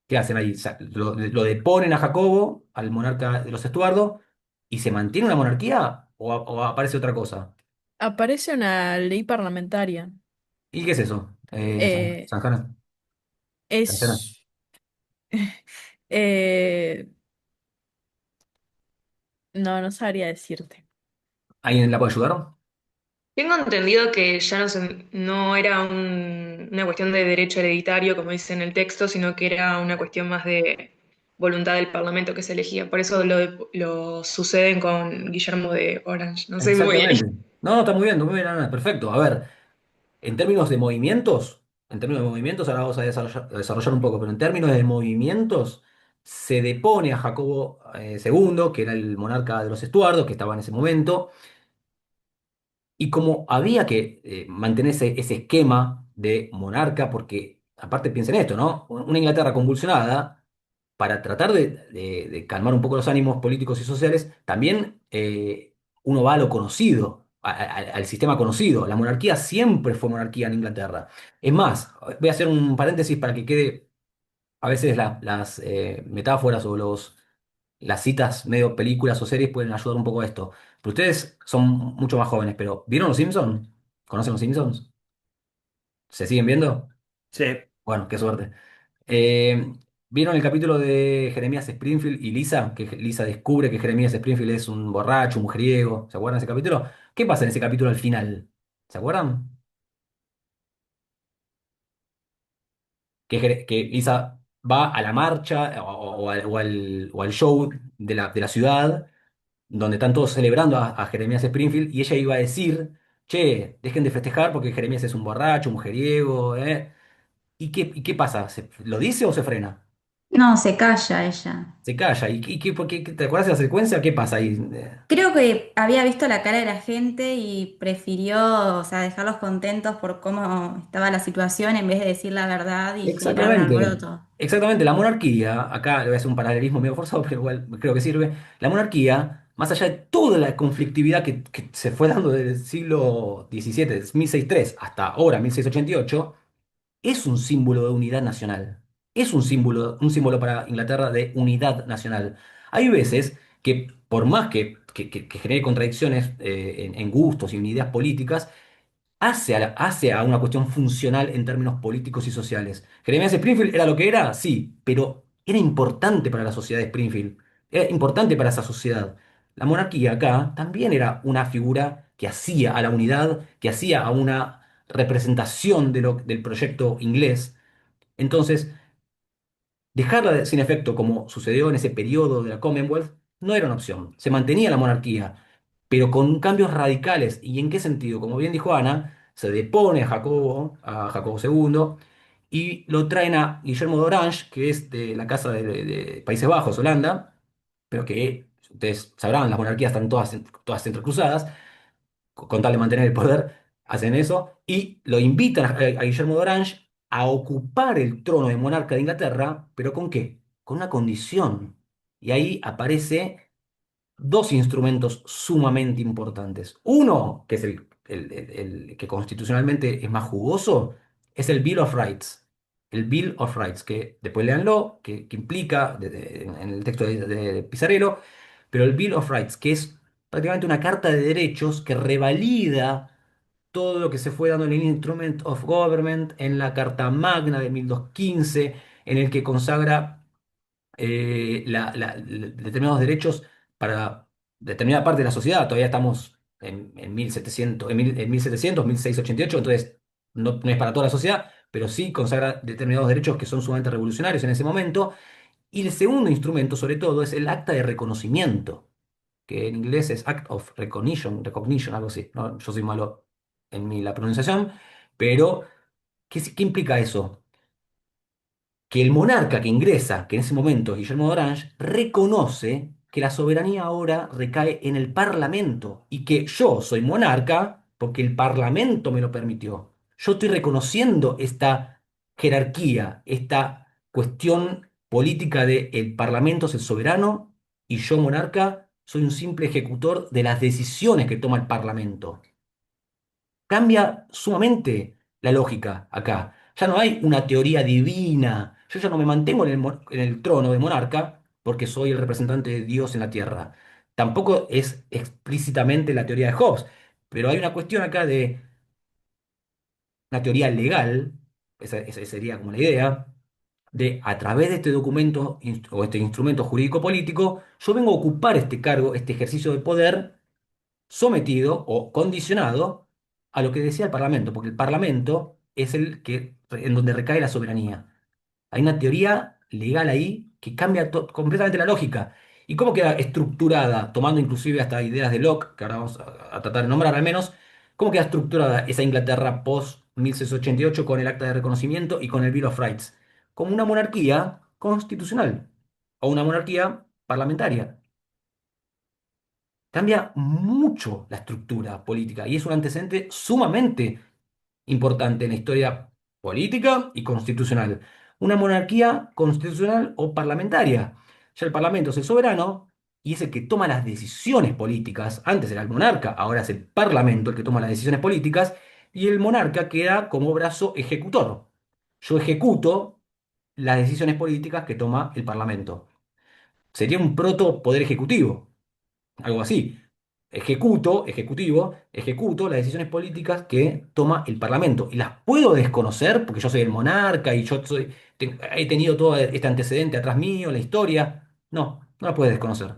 ¿Qué hacen ahí? Lo deponen a Jacobo, al monarca de los Estuardo, y se mantiene una monarquía o aparece otra cosa. Aparece una ley parlamentaria. ¿Y qué es eso? Eh, Sanjana, Sanjana. es... eh, no, no sabría decirte. ¿Alguien la puede ayudar? Tengo entendido que ya no era una cuestión de derecho hereditario, como dice en el texto, sino que era una cuestión más de voluntad del Parlamento que se elegía. Por eso lo suceden con Guillermo de Orange. No sé muy bien. Exactamente. No, está muy bien, Ana, perfecto. A ver, en términos de movimientos, ahora vamos a desarrollar un poco, pero en términos de movimientos, se depone a Jacobo II, que era el monarca de los Estuardos, que estaba en ese momento. Y como había que mantener ese esquema de monarca, porque aparte piensen esto, ¿no? Una Inglaterra convulsionada, para tratar de calmar un poco los ánimos políticos y sociales, también uno va a lo conocido, al sistema conocido. La monarquía siempre fue monarquía en Inglaterra. Es más, voy a hacer un paréntesis para que quede a veces las metáforas o las citas medio películas o series pueden ayudar un poco a esto. Pero ustedes son mucho más jóvenes, pero ¿vieron los Simpsons? ¿Conocen los Simpsons? ¿Se siguen viendo? Sí. Bueno, qué suerte. Eh, ¿Vieron el capítulo de Jeremías Springfield y Lisa? Que Lisa descubre que Jeremías Springfield es un borracho, un mujeriego. ¿Se acuerdan de ese capítulo? ¿Qué pasa en ese capítulo al final? ¿Se acuerdan? Que Lisa va a la marcha o al show de la ciudad donde están todos celebrando a Jeremías Springfield, y ella iba a decir, che, dejen de festejar porque Jeremías es un borracho, un mujeriego, ¿eh? ¿Y qué pasa? ¿Lo dice o se frena? No, se calla ella. Se calla. ¿Te acuerdas de la secuencia? ¿Qué pasa ahí? Creo que había visto la cara de la gente y prefirió, o sea, dejarlos contentos por cómo estaba la situación en vez de decir la verdad y generar un Exactamente. alboroto. Exactamente. La monarquía, acá le voy a hacer un paralelismo medio forzado, pero igual creo que sirve. La monarquía, más allá de toda la conflictividad que se fue dando desde el siglo XVII, 1603, hasta ahora, 1688, es un símbolo de unidad nacional. Es un símbolo para Inglaterra de unidad nacional. Hay veces que, por más que genere contradicciones en gustos y en ideas políticas, hace a una cuestión funcional en términos políticos y sociales. Jeremías Springfield era lo que era, sí, pero era importante para la sociedad de Springfield, era importante para esa sociedad. La monarquía acá también era una figura que hacía a la unidad, que hacía a una representación del proyecto inglés. Entonces, dejarla sin efecto, como sucedió en ese periodo de la Commonwealth, no era una opción. Se mantenía la monarquía, pero con cambios radicales. ¿Y en qué sentido? Como bien dijo Ana, se depone a Jacobo II, y lo traen a Guillermo de Orange, que es de la Casa de Países Bajos, Holanda, pero que ustedes sabrán, las monarquías están todas entrecruzadas, con tal de mantener el poder, hacen eso, y lo invitan a Guillermo de Orange a ocupar el trono de monarca de Inglaterra, pero ¿con qué? Con una condición. Y ahí aparece dos instrumentos sumamente importantes. Uno, que es el que constitucionalmente es más jugoso, es el Bill of Rights. El Bill of Rights, que después léanlo, que implica en el texto de Pizarello, pero el Bill of Rights, que es prácticamente una carta de derechos que revalida todo lo que se fue dando en el Instrument of Government, en la Carta Magna de 1215, en el que consagra determinados derechos para determinada parte de la sociedad. Todavía estamos en 1700, en 1700, 1688, entonces no es para toda la sociedad, pero sí consagra determinados derechos que son sumamente revolucionarios en ese momento. Y el segundo instrumento, sobre todo, es el acta de reconocimiento, que en inglés es Act of Recognition, algo así, ¿no? Yo soy malo en la pronunciación, pero ¿qué implica eso? Que el monarca que ingresa, que en ese momento es Guillermo de Orange, reconoce que la soberanía ahora recae en el Parlamento y que yo soy monarca porque el Parlamento me lo permitió. Yo estoy reconociendo esta jerarquía, esta cuestión política de el Parlamento es el soberano y yo, monarca, soy un simple ejecutor de las decisiones que toma el Parlamento. Cambia sumamente la lógica acá. Ya no hay una teoría divina. Yo ya no me mantengo en el trono de monarca porque soy el representante de Dios en la tierra. Tampoco es explícitamente la teoría de Hobbes, pero hay una cuestión acá de una teoría legal, esa sería como la idea, de a través de este documento o este instrumento jurídico político, yo vengo a ocupar este cargo, este ejercicio de poder sometido o condicionado a lo que decía el Parlamento, porque el Parlamento es el que en donde recae la soberanía. Hay una teoría legal ahí que cambia completamente la lógica. ¿Y cómo queda estructurada, tomando inclusive hasta ideas de Locke, que ahora vamos a tratar de nombrar al menos, cómo queda estructurada esa Inglaterra post 1688 con el Acta de Reconocimiento y con el Bill of Rights? Como una monarquía constitucional o una monarquía parlamentaria. Cambia mucho la estructura política y es un antecedente sumamente importante en la historia política y constitucional. Una monarquía constitucional o parlamentaria. Ya el Parlamento es el soberano y es el que toma las decisiones políticas. Antes era el monarca, ahora es el Parlamento el que toma las decisiones políticas y el monarca queda como brazo ejecutor. Yo ejecuto las decisiones políticas que toma el Parlamento. Sería un proto poder ejecutivo, algo así. Ejecuto las decisiones políticas que toma el Parlamento. Y las puedo desconocer porque yo soy el monarca y he tenido todo este antecedente atrás mío, la historia. No, no la puedes desconocer.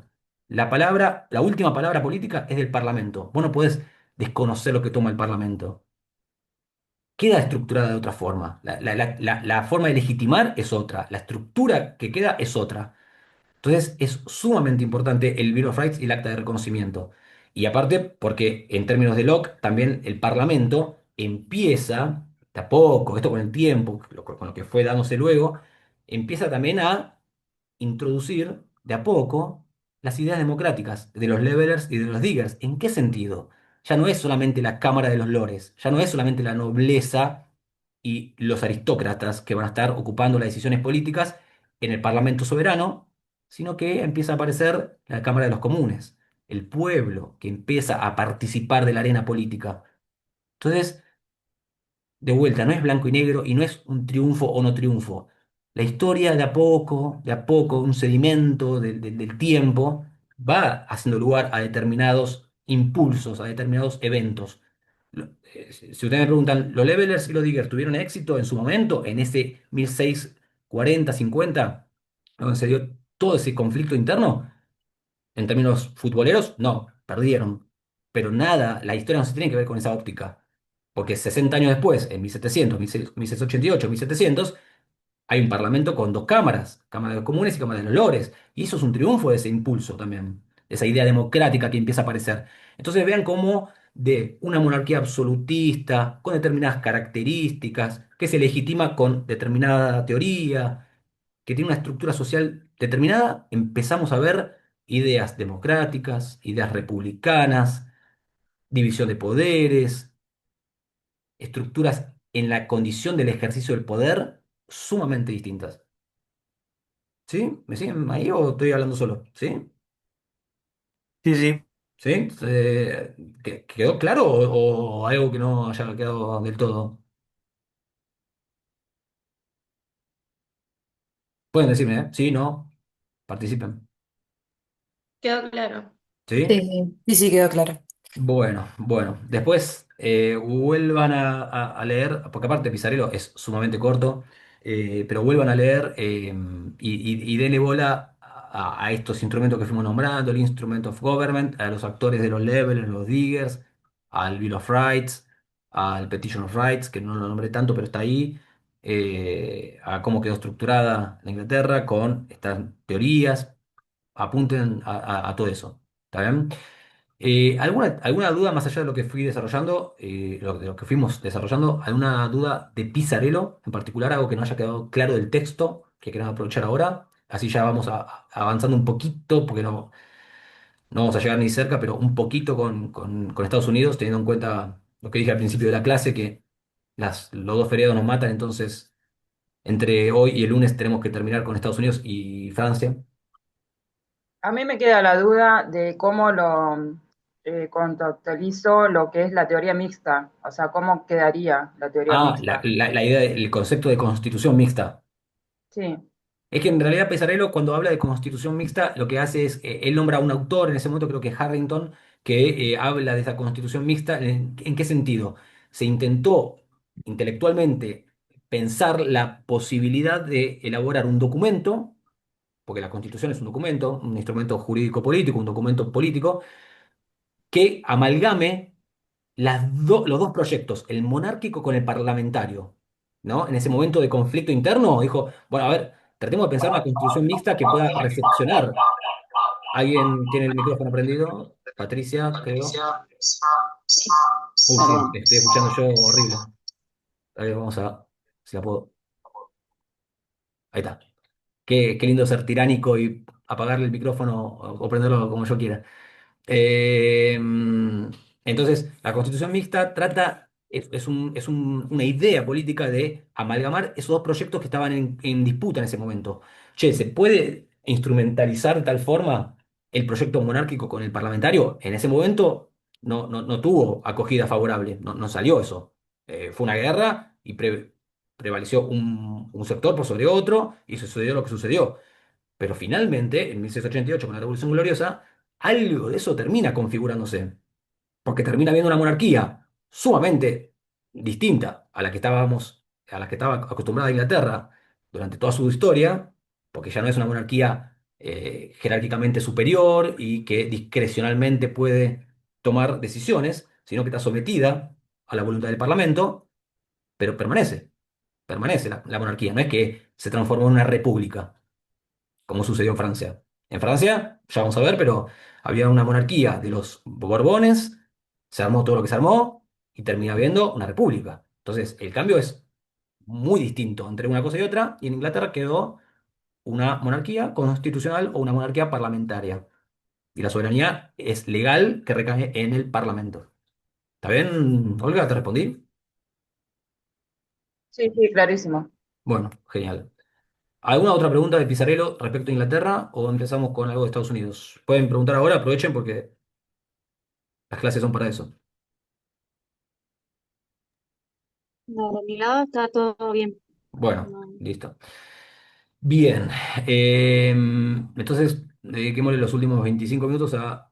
La última palabra política es del Parlamento. Vos no podés desconocer lo que toma el Parlamento. Queda estructurada de otra forma. La forma de legitimar es otra. La estructura que queda es otra. Entonces es sumamente importante el Bill of Rights y el acta de reconocimiento. Y aparte, porque en términos de Locke, también el Parlamento empieza, de a poco, esto con el tiempo, con lo que fue dándose luego, empieza también a introducir de a poco las ideas democráticas de los levelers y de los diggers. ¿En qué sentido? Ya no es solamente la Cámara de los Lores, ya no es solamente la nobleza y los aristócratas que van a estar ocupando las decisiones políticas en el Parlamento soberano, sino que empieza a aparecer la Cámara de los Comunes, el pueblo que empieza a participar de la arena política. Entonces, de vuelta, no es blanco y negro y no es un triunfo o no triunfo. La historia de a poco, un sedimento del tiempo, va haciendo lugar a determinados impulsos, a determinados eventos. Si ustedes me preguntan, ¿los Levelers y los Diggers tuvieron éxito en su momento, en ese 1640, 50, donde se dio todo ese conflicto interno? En términos futboleros, no, perdieron. Pero nada, la historia no se tiene que ver con esa óptica. Porque 60 años después, en 1700, 1688, 1700, hay un parlamento con dos cámaras, Cámara de los Comunes y Cámara de los Lores. Y eso es un triunfo de ese impulso también, de esa idea democrática que empieza a aparecer. Entonces vean cómo de una monarquía absolutista, con determinadas características, que se legitima con determinada teoría, que tiene una estructura social determinada, empezamos a ver ideas democráticas, ideas republicanas, división de poderes, estructuras en la condición del ejercicio del poder sumamente distintas. ¿Sí? ¿Me siguen ahí o estoy hablando solo? ¿Sí? Sí, sí. ¿Sí? ¿Quedó claro o algo que no haya quedado del todo? Pueden decirme, ¿eh? Sí, no, participen. Quedó claro. ¿Sí? Sí, sí, sí, sí, quedó claro. Bueno, bueno, después vuelvan a leer, porque aparte Pizarello es sumamente corto, pero vuelvan a leer y denle bola a estos instrumentos que fuimos nombrando, el Instrument of Government, a los actores de los Levelers, los Diggers, al Bill of Rights, al Petition of Rights, que no lo nombré tanto, pero está ahí, a cómo quedó estructurada la Inglaterra con estas teorías, apunten a todo eso. ¿Está bien? ¿Alguna duda más allá de lo que fui desarrollando, de lo que fuimos desarrollando? ¿Alguna duda de Pizarello en particular, algo que no haya quedado claro del texto que queramos aprovechar ahora? Así ya vamos avanzando un poquito, porque no vamos a llegar ni cerca, pero un poquito con Estados Unidos, teniendo en cuenta lo que dije al principio de la clase, que los dos feriados nos matan, entonces entre hoy y el lunes tenemos que terminar con Estados Unidos y Francia. A mí me queda la duda de cómo lo contextualizo lo que es la teoría mixta, o sea, cómo quedaría la teoría Ah, mixta. la idea, el concepto de constitución mixta. Sí, Es que en realidad Pesarelo cuando habla de constitución mixta lo que hace es, él nombra a un autor, en ese momento creo que Harrington, que habla de esa constitución mixta. ¿En qué sentido? Se intentó intelectualmente pensar la posibilidad de elaborar un documento, porque la constitución es un documento, un instrumento jurídico político, un documento político, que amalgame los dos proyectos, el monárquico con el parlamentario, ¿no? En ese momento de conflicto interno, dijo, bueno, a ver, tratemos de pensar una constitución mixta que pueda recepcionar. ¿Alguien tiene el micrófono prendido? Patricia, creo. Sí, Perdón. estoy escuchando yo horrible. A ver, vamos a, si la puedo. Ahí está. Qué lindo ser tiránico y apagarle el micrófono o prenderlo como yo quiera. Eh, entonces, la constitución mixta trata, una idea política de amalgamar esos dos proyectos que estaban en disputa en ese momento. Che, ¿se puede instrumentalizar de tal forma el proyecto monárquico con el parlamentario? En ese momento no tuvo acogida favorable, no salió eso. Fue una guerra y prevaleció un sector por sobre otro y sucedió lo que sucedió. Pero finalmente, en 1688, con la Revolución Gloriosa, algo de eso termina configurándose, porque termina habiendo una monarquía sumamente distinta a la que estaba acostumbrada Inglaterra durante toda su historia, porque ya no es una monarquía jerárquicamente superior y que discrecionalmente puede tomar decisiones, sino que está sometida a la voluntad del Parlamento, pero permanece la monarquía, no es que se transformó en una república como sucedió en Francia. En Francia, ya vamos a ver, pero había una monarquía de los Borbones, se armó todo lo que se armó y termina habiendo una república. Entonces, el cambio es muy distinto entre una cosa y otra, y en Inglaterra quedó una monarquía constitucional o una monarquía parlamentaria. Y la soberanía es legal que recae en el Parlamento. ¿Está bien, Olga? ¿Te respondí? sí, sí, clarísimo. Bueno, genial. ¿Alguna otra pregunta de Pizarello respecto a Inglaterra o empezamos con algo de Estados Unidos? Pueden preguntar ahora, aprovechen porque las clases son para eso. No, de mi lado está todo bien. Bueno, No. listo. Bien, entonces dediquémosle los últimos 25 minutos a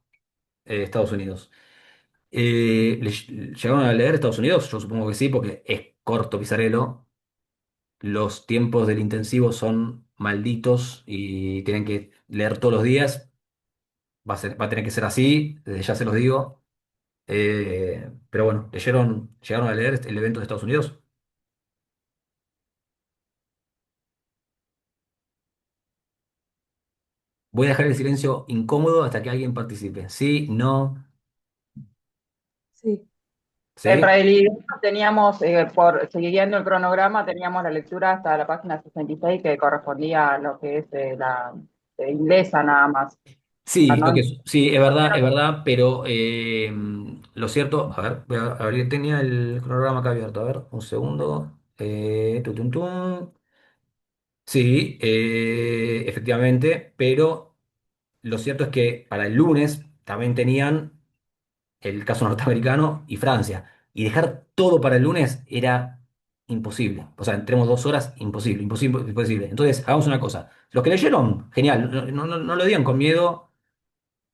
Estados Unidos. ¿Llegaron a leer Estados Unidos? Yo supongo que sí, porque es corto Pizarello. Los tiempos del intensivo son malditos y tienen que leer todos los días. Va a tener que ser así, desde ya se los digo. Pero bueno, llegaron a leer el evento de Estados Unidos? Voy a dejar el silencio incómodo hasta que alguien participe. ¿Sí? ¿No? Sí. En ¿Sí? realidad teníamos, siguiendo el cronograma, teníamos la lectura hasta la página 66 que correspondía a lo que es la inglesa nada más. Sí, ¿No? sí, es verdad, pero lo cierto, a ver, voy a abrir, tenía el cronograma acá abierto, a ver, un segundo. Tum, tum. Sí, efectivamente, pero lo cierto es que para el lunes también tenían el caso norteamericano y Francia. Y dejar todo para el lunes era imposible. O sea, entremos 2 horas, imposible, imposible, imposible. Entonces, hagamos una cosa. Los que leyeron, genial, no lo digan con miedo,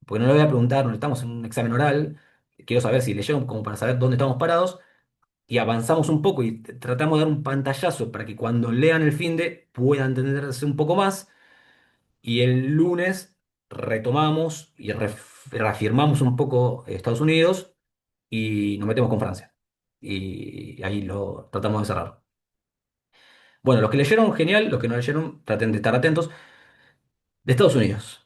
porque no le voy a preguntar, no estamos en un examen oral. Quiero saber si leyeron como para saber dónde estamos parados. Y avanzamos un poco y tratamos de dar un pantallazo para que cuando lean el finde puedan entenderse un poco más. Y el lunes retomamos y reafirmamos un poco Estados Unidos y nos metemos con Francia. Y ahí lo tratamos de cerrar. Bueno, los que leyeron, genial. Los que no leyeron, traten de estar atentos. De Estados Unidos.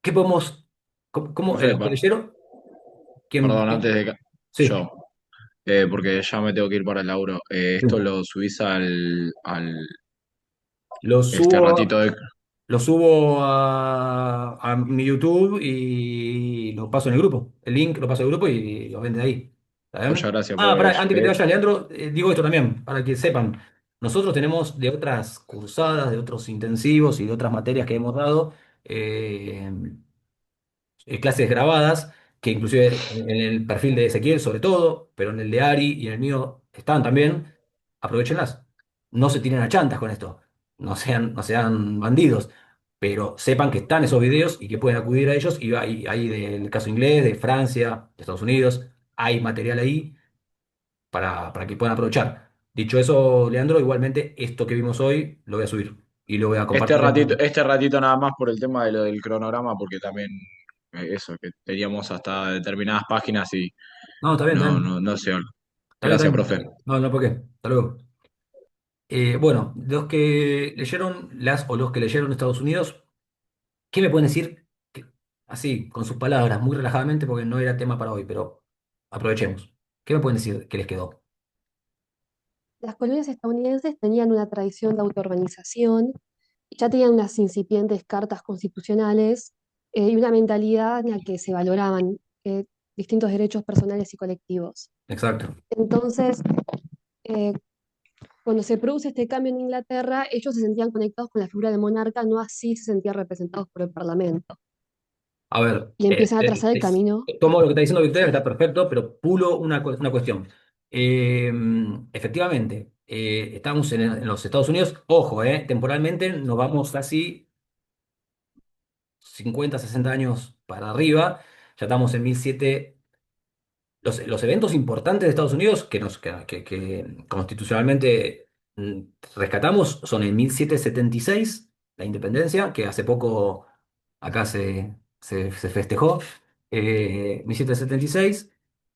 ¿Qué podemos... Profe, los que leyeron? ¿Quién? perdón, antes de que Sí. yo, porque ya me tengo que ir para el laburo. Esto Sí. lo subís al Lo este subo, ratito de... lo subo a mi YouTube y lo paso en el grupo. El link lo paso en el grupo y lo ven de ahí. ¿Está Muchas bien? gracias Ah, por pará, eso. antes que te vayas, Leandro, digo esto también, para que sepan. Nosotros tenemos de otras cursadas, de otros intensivos y de otras materias que hemos dado, eh, clases grabadas, que inclusive en el perfil de Ezequiel sobre todo, pero en el de Ari y en el mío están también, aprovechenlas. No se tiren a chantas con esto, no sean bandidos, pero sepan que están esos videos y que pueden acudir a ellos, y hay del caso inglés, de Francia, de Estados Unidos, hay material ahí para que puedan aprovechar. Dicho eso, Leandro, igualmente esto que vimos hoy lo voy a subir y lo voy a compartir en... Este ratito nada más por el tema de lo del cronograma, porque también eso, que teníamos hasta determinadas páginas y No, está bien, está bien. no sé algo. Está bien, Gracias, está profe. bien. No, no, ¿por qué? Hasta luego. Bueno, los que leyeron, las o los que leyeron Estados Unidos, ¿qué me pueden decir? Así, con sus palabras, muy relajadamente, porque no era tema para hoy, pero aprovechemos. ¿Qué me pueden decir que les quedó? Las colonias estadounidenses tenían una tradición de autoorganización, ya tenían unas incipientes cartas constitucionales y una mentalidad en la que se valoraban distintos derechos personales y colectivos. Exacto. Entonces, eh, cuando se produce este cambio en Inglaterra, ellos se sentían conectados con la figura del monarca, no así se sentían representados por el Parlamento. A ver, Y empiezan a trazar el camino. tomo lo que está diciendo Victoria, que está perfecto, pero pulo una cuestión. Eh, Efectivamente, estamos en los Estados Unidos, ojo, temporalmente nos vamos casi 50, 60 años para arriba, ya estamos en 1700. Los eventos importantes de Estados Unidos que constitucionalmente mm, rescatamos son en 1776 la independencia, que hace poco acá se festejó, 1776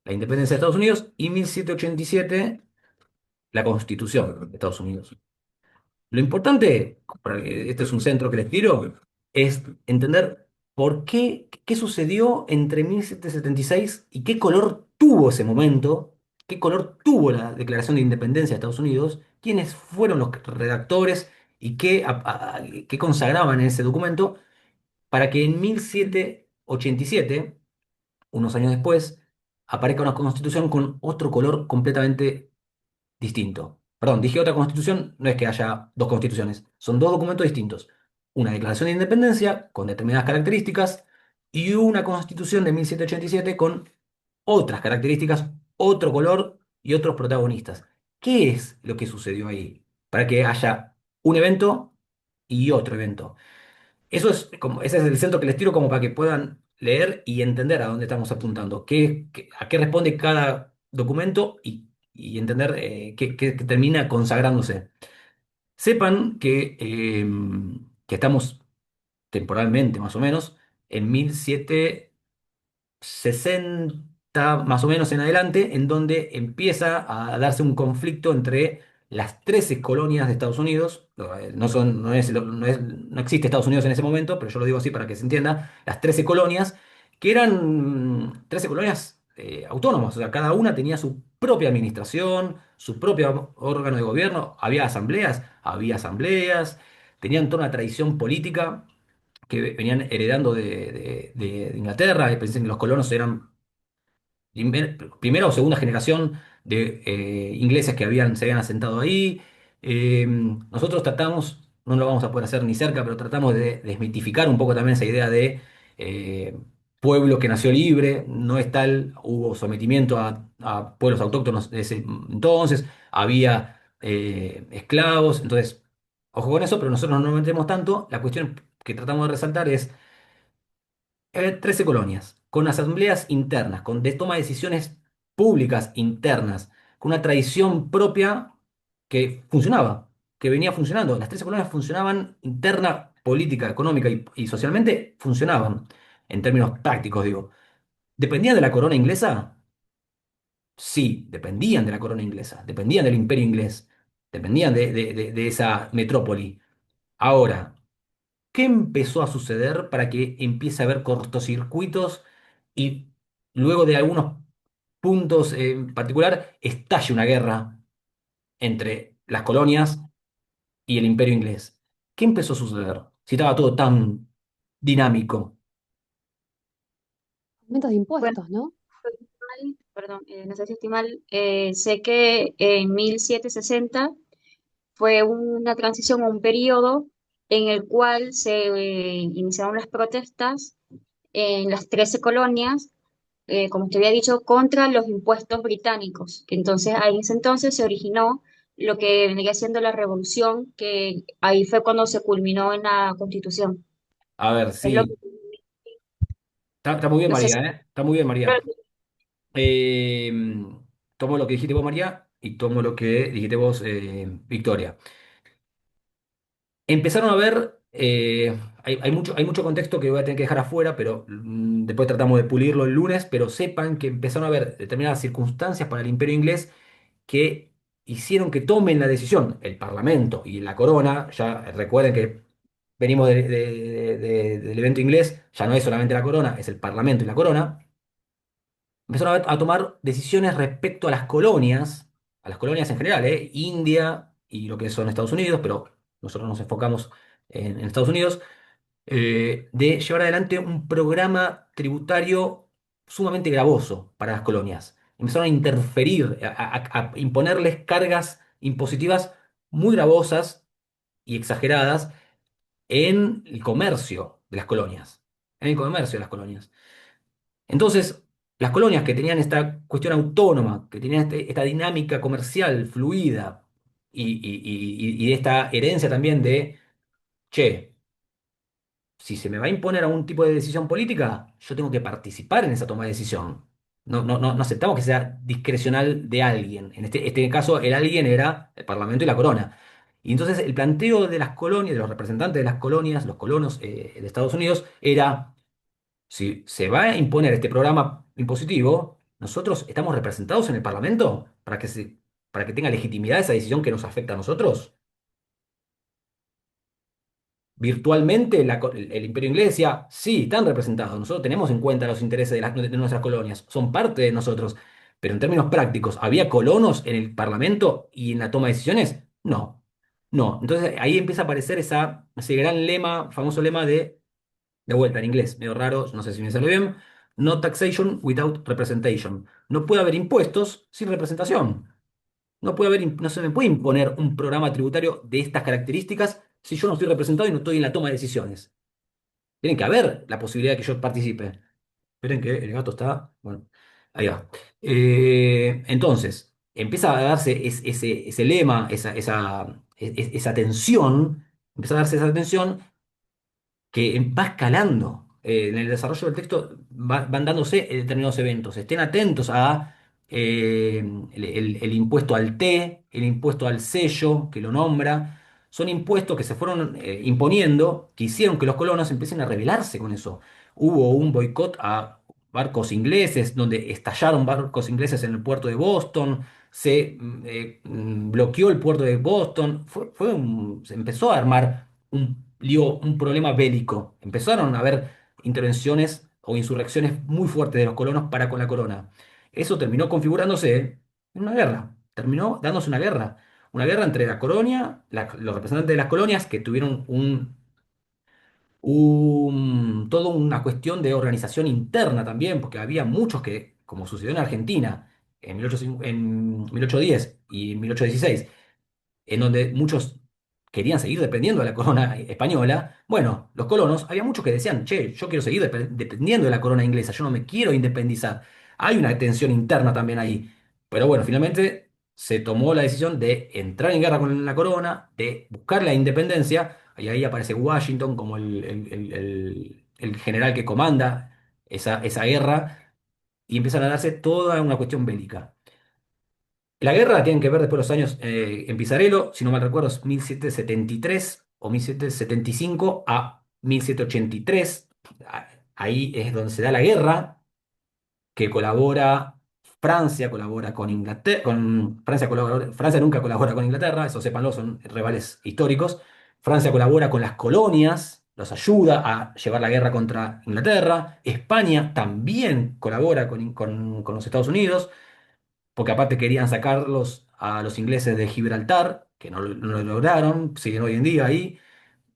la independencia de Estados Unidos, y 1787 la Constitución de Estados Unidos. Lo importante, este es un centro que les tiro, es entender qué sucedió entre 1776 y qué color tuvo ese momento, qué color tuvo la Declaración de Independencia de Estados Unidos, quiénes fueron los redactores y qué consagraban en ese documento, para que en 1787, unos años después, aparezca una constitución con otro color completamente distinto. Perdón, dije otra constitución, no es que haya dos constituciones, son dos documentos distintos. Una declaración de independencia con determinadas características y una constitución de 1787 con otras características, otro color y otros protagonistas. ¿Qué es lo que sucedió ahí? Para que haya un evento y otro evento. Ese es el centro que les tiro como para que puedan leer y entender a dónde estamos apuntando, a qué responde cada documento y entender qué termina consagrándose. Sepan que estamos temporalmente, más o menos, en 1760 más o menos en adelante, en donde empieza a darse un conflicto entre las 13 colonias de Estados Unidos. No son, no existe Estados Unidos en ese momento, pero yo lo digo así para que se entienda, las 13 colonias, que eran 13 colonias autónomas, o sea, cada una tenía su propia administración, su propio órgano de gobierno, había asambleas, tenían toda una tradición política que venían heredando de Inglaterra, y pensé que los colonos eran primera o segunda generación de ingleses que se habían asentado ahí. Nosotros tratamos, no lo vamos a poder hacer ni cerca, pero tratamos de desmitificar un poco también esa idea de eh, pueblo que nació libre, no es tal, hubo sometimiento a pueblos autóctonos de ese entonces, había esclavos, entonces, ojo con eso, pero nosotros no nos metemos tanto. La cuestión que tratamos de resaltar es 13 colonias, con asambleas internas, de toma de decisiones públicas internas, con una tradición propia que funcionaba, que venía funcionando. Las 13 colonias funcionaban interna, política, económica y socialmente funcionaban, en términos prácticos, digo. ¿Dependían de la corona inglesa? Sí, dependían de la corona inglesa, dependían del imperio inglés, dependían de esa metrópoli. Ahora, ¿qué empezó a suceder para que empiece a haber cortocircuitos y luego de algunos puntos en particular estalle una guerra entre las colonias y el imperio inglés? ¿Qué empezó a suceder? Si estaba todo tan dinámico. Aumentos de Bueno, impuestos, ¿no? perdón, no sé si estoy mal, sé que en 1760 fue una transición o un periodo en el cual se iniciaron las protestas en las 13 colonias, como te había dicho, contra los impuestos británicos. Entonces, ahí en ese entonces se originó lo que vendría siendo la revolución, que ahí fue cuando se culminó en la Constitución. A ver, Es lo que, sí. Está muy bien, no sé María, si... ¿eh? Está muy bien, María. Eh, Tomo lo que dijiste vos, María, y tomo lo que dijiste vos, Victoria. Empezaron a ver, hay mucho contexto que voy a tener que dejar afuera, pero después tratamos de pulirlo el lunes, pero sepan que empezaron a ver determinadas circunstancias para el Imperio inglés que hicieron que tomen la decisión, el Parlamento y la corona. Ya recuerden que venimos del evento inglés, ya no es solamente la corona, es el Parlamento y la corona. Empezaron a tomar decisiones respecto a las colonias en general, India y lo que son Estados Unidos, pero nosotros nos enfocamos en Estados Unidos, de llevar adelante un programa tributario sumamente gravoso para las colonias. Empezaron a interferir, a imponerles cargas impositivas muy gravosas y exageradas en el comercio de las colonias. En el comercio de las colonias. Entonces, las colonias que tenían esta cuestión autónoma, que tenían esta dinámica comercial fluida y esta herencia también de, che, si se me va a imponer algún tipo de decisión política, yo tengo que participar en esa toma de decisión. No aceptamos que sea discrecional de alguien. En este caso, el alguien era el Parlamento y la corona. Y entonces el planteo de las colonias, de los representantes de las colonias, los colonos de Estados Unidos, era, si se va a imponer este programa impositivo, nosotros estamos representados en el Parlamento para que tenga legitimidad esa decisión que nos afecta a nosotros. Virtualmente el Imperio Inglés decía, sí, están representados, nosotros tenemos en cuenta los intereses de nuestras colonias, son parte de nosotros, pero en términos prácticos, ¿había colonos en el Parlamento y en la toma de decisiones? No, no. Entonces ahí empieza a aparecer ese gran lema, famoso lema de vuelta en inglés, medio raro, no sé si me sale bien, no taxation without representation. No puede haber impuestos sin representación. No se me puede imponer un programa tributario de estas características si yo no estoy representado y no estoy en la toma de decisiones. Tiene que haber la posibilidad de que yo participe. Esperen que el gato está. Bueno, ahí va. Entonces, empieza a darse ese lema, esa tensión, empieza a darse esa tensión que va escalando. En el desarrollo del texto van dándose determinados eventos. Estén atentos a el impuesto al té, el impuesto al sello, que lo nombra. Son impuestos que se fueron imponiendo, que hicieron que los colonos empiecen a rebelarse con eso. Hubo un boicot a barcos ingleses, donde estallaron barcos ingleses en el puerto de Boston, bloqueó el puerto de Boston, se empezó a armar un lío, un problema bélico. Empezaron a haber intervenciones o insurrecciones muy fuertes de los colonos para con la corona. Eso terminó configurándose en una guerra, terminó dándose una guerra entre la colonia, los representantes de las colonias que tuvieron toda una cuestión de organización interna también, porque había muchos que, como sucedió en Argentina en 1810 y en 1816, en donde muchos querían seguir dependiendo de la corona española. Bueno, los colonos, había muchos que decían, che, yo quiero seguir dependiendo de la corona inglesa, yo no me quiero independizar. Hay una tensión interna también ahí. Pero bueno, finalmente se tomó la decisión de entrar en guerra con la corona, de buscar la independencia, y ahí aparece Washington como el general que comanda esa guerra, y empiezan a darse toda una cuestión bélica. La guerra tiene que ver después de los años en Pizarello, si no mal recuerdo, es 1773 o 1775 a 1783. Ahí es donde se da la guerra, que colabora Francia, colabora con Inglaterra, Francia nunca colabora con Inglaterra, eso sépanlo, son rivales históricos. Francia colabora con las colonias, los ayuda a llevar la guerra contra Inglaterra. España también colabora con los Estados Unidos porque aparte querían sacarlos a los ingleses de Gibraltar, que no lo lograron, siguen hoy en día ahí.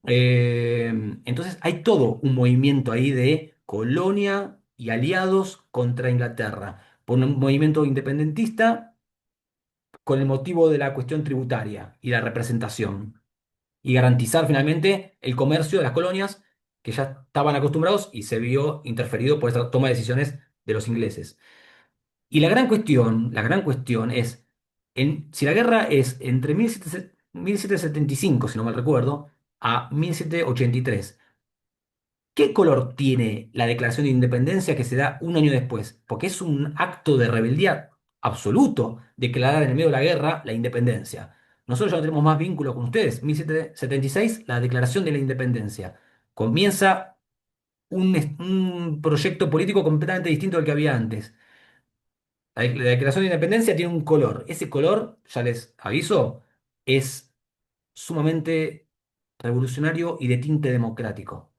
Eh, entonces hay todo un movimiento ahí de colonia y aliados contra Inglaterra. por un movimiento independentista con el motivo de la cuestión tributaria y la representación, y garantizar finalmente el comercio de las colonias que ya estaban acostumbrados y se vio interferido por esta toma de decisiones de los ingleses. Y la gran cuestión es, si la guerra es entre 1775, si no mal recuerdo, a 1783, ¿qué color tiene la Declaración de Independencia que se da un año después? Porque es un acto de rebeldía absoluto declarar en el medio de la guerra la independencia. Nosotros ya no tenemos más vínculos con ustedes. 1776, la Declaración de la Independencia. Comienza un proyecto político completamente distinto al que había antes. La Declaración de Independencia tiene un color. Ese color, ya les aviso, es sumamente revolucionario y de tinte democrático.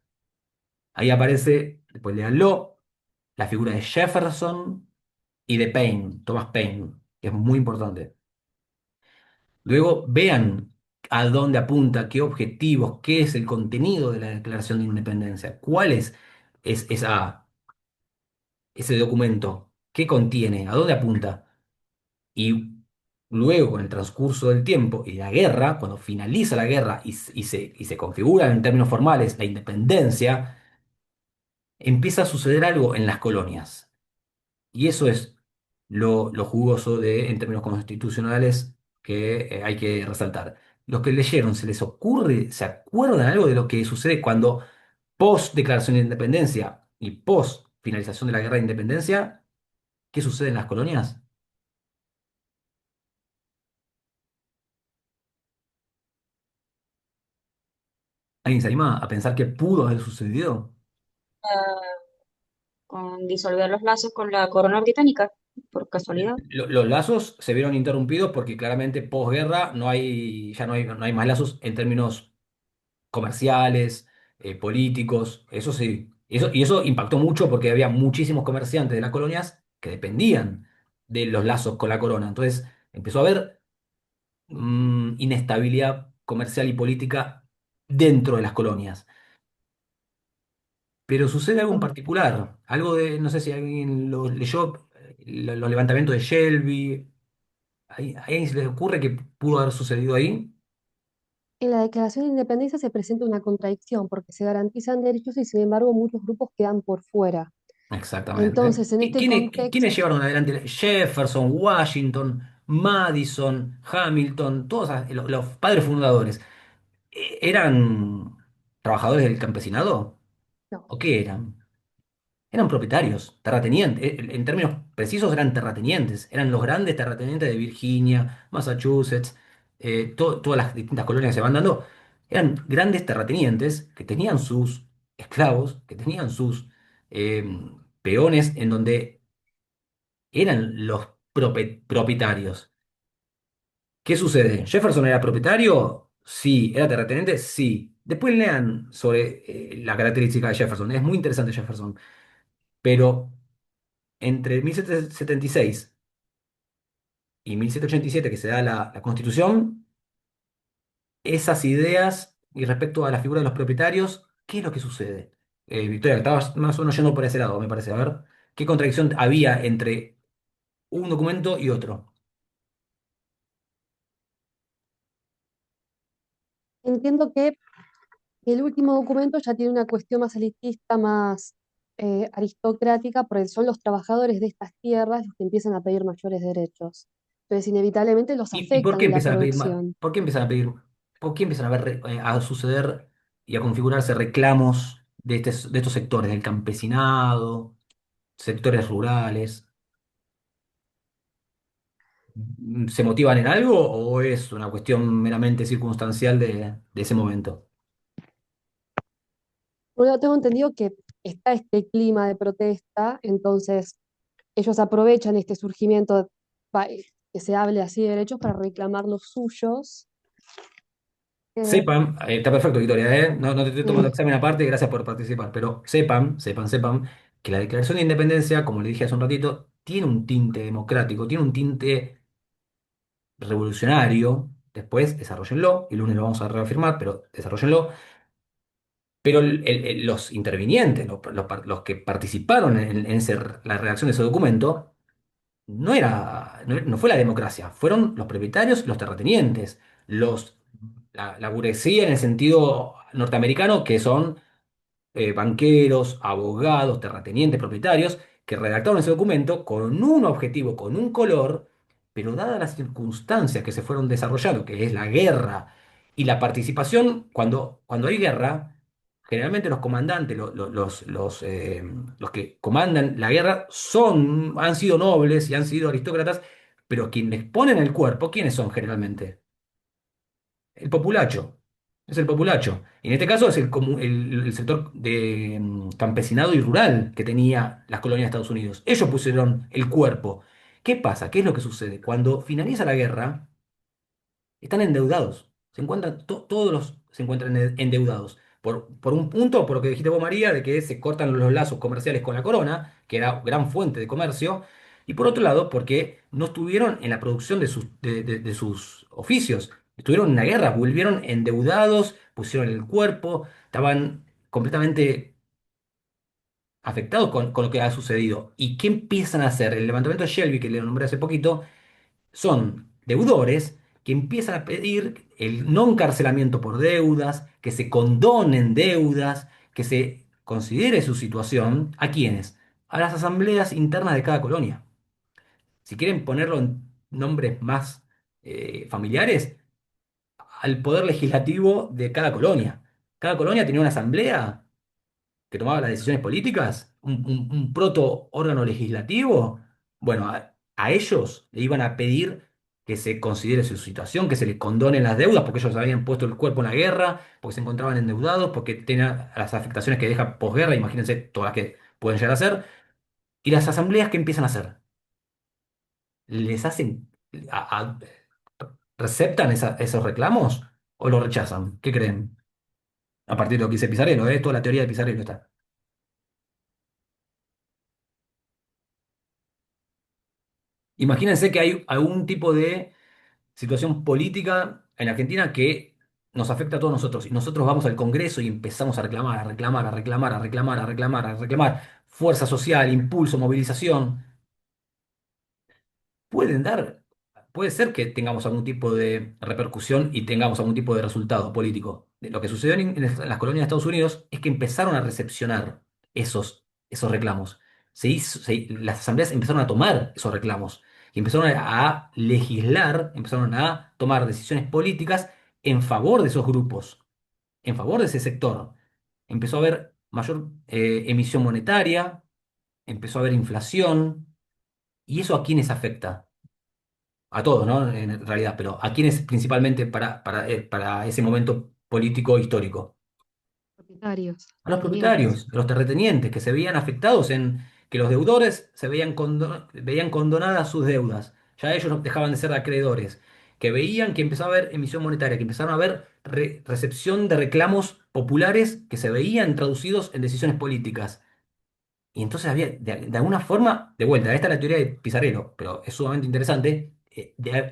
Ahí aparece, después léanlo, la figura de Jefferson y de Paine, Thomas Paine, que es muy importante. Luego vean a dónde apunta, qué objetivos, qué es el contenido de la Declaración de Independencia, cuál es ese documento, qué contiene, a dónde apunta. Y luego, con el transcurso del tiempo y la guerra, cuando finaliza la guerra y se configura en términos formales la independencia, empieza a suceder algo en las colonias. Y eso es lo jugoso en términos constitucionales que hay que resaltar. Los que leyeron, ¿se les ocurre, se acuerdan algo de lo que sucede cuando post declaración de independencia y post finalización de la guerra de independencia? ¿Qué sucede en las colonias? ¿Alguien se anima a pensar qué pudo haber sucedido? Con disolver los lazos con la corona británica, por casualidad. Los lazos se vieron interrumpidos porque claramente posguerra ya no hay más lazos en términos comerciales, políticos, eso sí. Y eso impactó mucho porque había muchísimos comerciantes de las colonias que dependían de los lazos con la corona. Entonces empezó a haber inestabilidad comercial y política dentro de las colonias. Pero sucede algo en particular, algo de, no sé si alguien lo leyó, los levantamientos de Shelby. ¿A alguien se le ocurre que pudo haber sucedido ahí? En la Declaración de Independencia se presenta una contradicción porque se garantizan derechos y sin embargo muchos grupos quedan por fuera. Exactamente. Entonces, en este ¿Quiénes contexto, llevaron adelante? Jefferson, Washington, Madison, Hamilton, todos los padres fundadores. ¿Eran trabajadores del campesinado? no. ¿O qué eran? Eran propietarios, terratenientes. En términos precisos eran terratenientes. Eran los grandes terratenientes de Virginia, Massachusetts, todas las distintas colonias que se van dando. Eran grandes terratenientes que tenían sus esclavos, que tenían sus eh, peones en donde eran los propietarios. ¿Qué sucede? ¿Jefferson era propietario? Sí. ¿Era terrateniente? Sí. Después lean sobre la característica de Jefferson. Es muy interesante Jefferson. Pero entre 1776 y 1787, que se da la Constitución, esas ideas y respecto a la figura de los propietarios, ¿qué es lo que sucede? Victoria, estabas más o menos yendo por ese lado, me parece. A ver, ¿qué contradicción había entre un documento y otro? Entiendo que el último documento ya tiene una cuestión más elitista, más aristocrática, porque son los trabajadores de estas tierras los que empiezan a pedir mayores derechos. Entonces, inevitablemente los ¿Y por afectan qué en la empiezan a pedir más? producción. ¿Por qué empiezan a pedir? ¿Por qué empiezan a ver, a suceder y a configurarse reclamos de estos sectores, del campesinado, sectores rurales? ¿Se motivan en algo o es una cuestión meramente circunstancial de ese momento? Bueno, tengo entendido que está este clima de protesta, entonces ellos aprovechan este surgimiento que se hable así de derechos para reclamar los suyos. Eh, Sepan, está perfecto, Victoria, ¿eh? No te estoy tomando examen aparte, gracias por participar, pero sepan que la Declaración de Independencia, como le dije hace un ratito, tiene un tinte democrático, tiene un tinte revolucionario. Después, desarrollenlo, y el lunes lo vamos a reafirmar, pero desarrollenlo. Pero los intervinientes, los que participaron en la redacción de ese documento, no fue la democracia, fueron los propietarios, los terratenientes, la burguesía en el sentido norteamericano, que son banqueros, abogados, terratenientes, propietarios, que redactaron ese documento con un objetivo, con un color, pero dadas las circunstancias que se fueron desarrollando, que es la guerra y la participación, cuando hay guerra, generalmente los comandantes, los que comandan la guerra, han sido nobles y han sido aristócratas, pero quienes ponen el cuerpo, ¿quiénes son generalmente? El populacho. Es el populacho. Y en este caso es el sector de campesinado y rural que tenía las colonias de Estados Unidos. Ellos pusieron el cuerpo. ¿Qué pasa? ¿Qué es lo que sucede? Cuando finaliza la guerra, están endeudados. Todos se encuentran endeudados. Por un punto, por lo que dijiste vos, María, de que se cortan los lazos comerciales con la corona, que era gran fuente de comercio. Y por otro lado, porque no estuvieron en la producción de sus oficios. Estuvieron en la guerra, volvieron endeudados, pusieron el cuerpo, estaban completamente afectados con lo que ha sucedido. ¿Y qué empiezan a hacer? El levantamiento de Shelby, que le nombré hace poquito, son deudores que empiezan a pedir el no encarcelamiento por deudas, que se condonen deudas, que se considere su situación. ¿A quiénes? A las asambleas internas de cada colonia. Si quieren ponerlo en nombres más familiares, al poder legislativo de cada colonia. Cada colonia tenía una asamblea que tomaba las decisiones políticas, un proto órgano legislativo. Bueno, a ellos le iban a pedir que se considere su situación, que se les condonen las deudas, porque ellos habían puesto el cuerpo en la guerra, porque se encontraban endeudados, porque tenían las afectaciones que deja posguerra, imagínense todas las que pueden llegar a ser. ¿Y las asambleas qué empiezan a hacer? ¿Les hacen, receptan esos reclamos o los rechazan? ¿Qué creen? A partir de lo que dice Pizarello, ¿eh? Toda la teoría de Pizarello está. Imagínense que hay algún tipo de situación política en Argentina que nos afecta a todos nosotros. Y nosotros vamos al Congreso y empezamos a reclamar, a reclamar, a reclamar, a reclamar, a reclamar, a reclamar. Fuerza social, impulso, movilización. Pueden dar, puede ser que tengamos algún tipo de repercusión y tengamos algún tipo de resultado político. Lo que sucedió en las colonias de Estados Unidos es que empezaron a recepcionar esos reclamos. Las asambleas empezaron a tomar esos reclamos y empezaron a legislar, empezaron a tomar decisiones políticas en favor de esos grupos, en favor de ese sector. Empezó a haber mayor emisión monetaria, empezó a haber inflación. ¿Y eso a quiénes afecta? A todos, ¿no? En realidad, pero ¿a quiénes principalmente para ese momento político histórico? Propietarios, A los terratenientes. propietarios, a los terratenientes que se veían afectados en que los deudores veían condonadas sus deudas. Ya ellos no dejaban de ser acreedores, que veían que empezaba a haber emisión monetaria, que empezaron a haber recepción de reclamos populares que se veían traducidos en decisiones políticas. Y entonces había, de alguna forma, de vuelta, esta es la teoría de Pizarello, pero es sumamente interesante,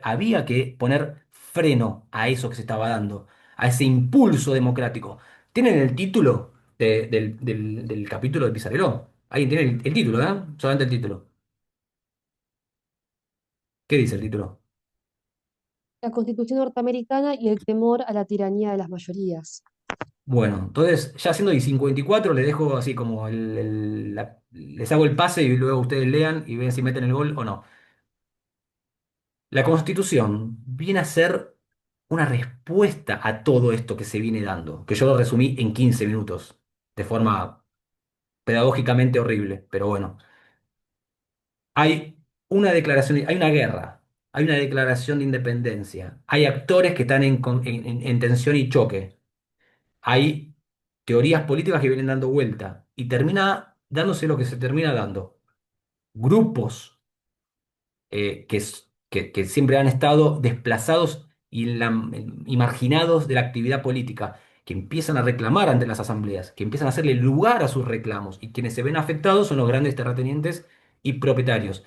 había que poner freno a eso que se estaba dando, a ese impulso democrático. ¿Tienen el título del capítulo de Pizarello? ¿Alguien tiene el título, ¿eh? Solamente el título. ¿Qué dice el título? La Constitución norteamericana y el temor a la tiranía de las mayorías. Bueno, entonces, ya siendo y 54, le dejo así como les hago el pase y luego ustedes lean y ven si meten el gol o no. La Constitución viene a ser una respuesta a todo esto que se viene dando, que yo lo resumí en 15 minutos, de forma pedagógicamente horrible, pero bueno. Hay una declaración, hay una guerra, hay una declaración de independencia, hay actores que están en tensión y choque, hay teorías políticas que vienen dando vuelta y termina dándose lo que se termina dando. Grupos que siempre han estado desplazados y marginados de la actividad política, que empiezan a reclamar ante las asambleas, que empiezan a hacerle lugar a sus reclamos, y quienes se ven afectados son los grandes terratenientes y propietarios.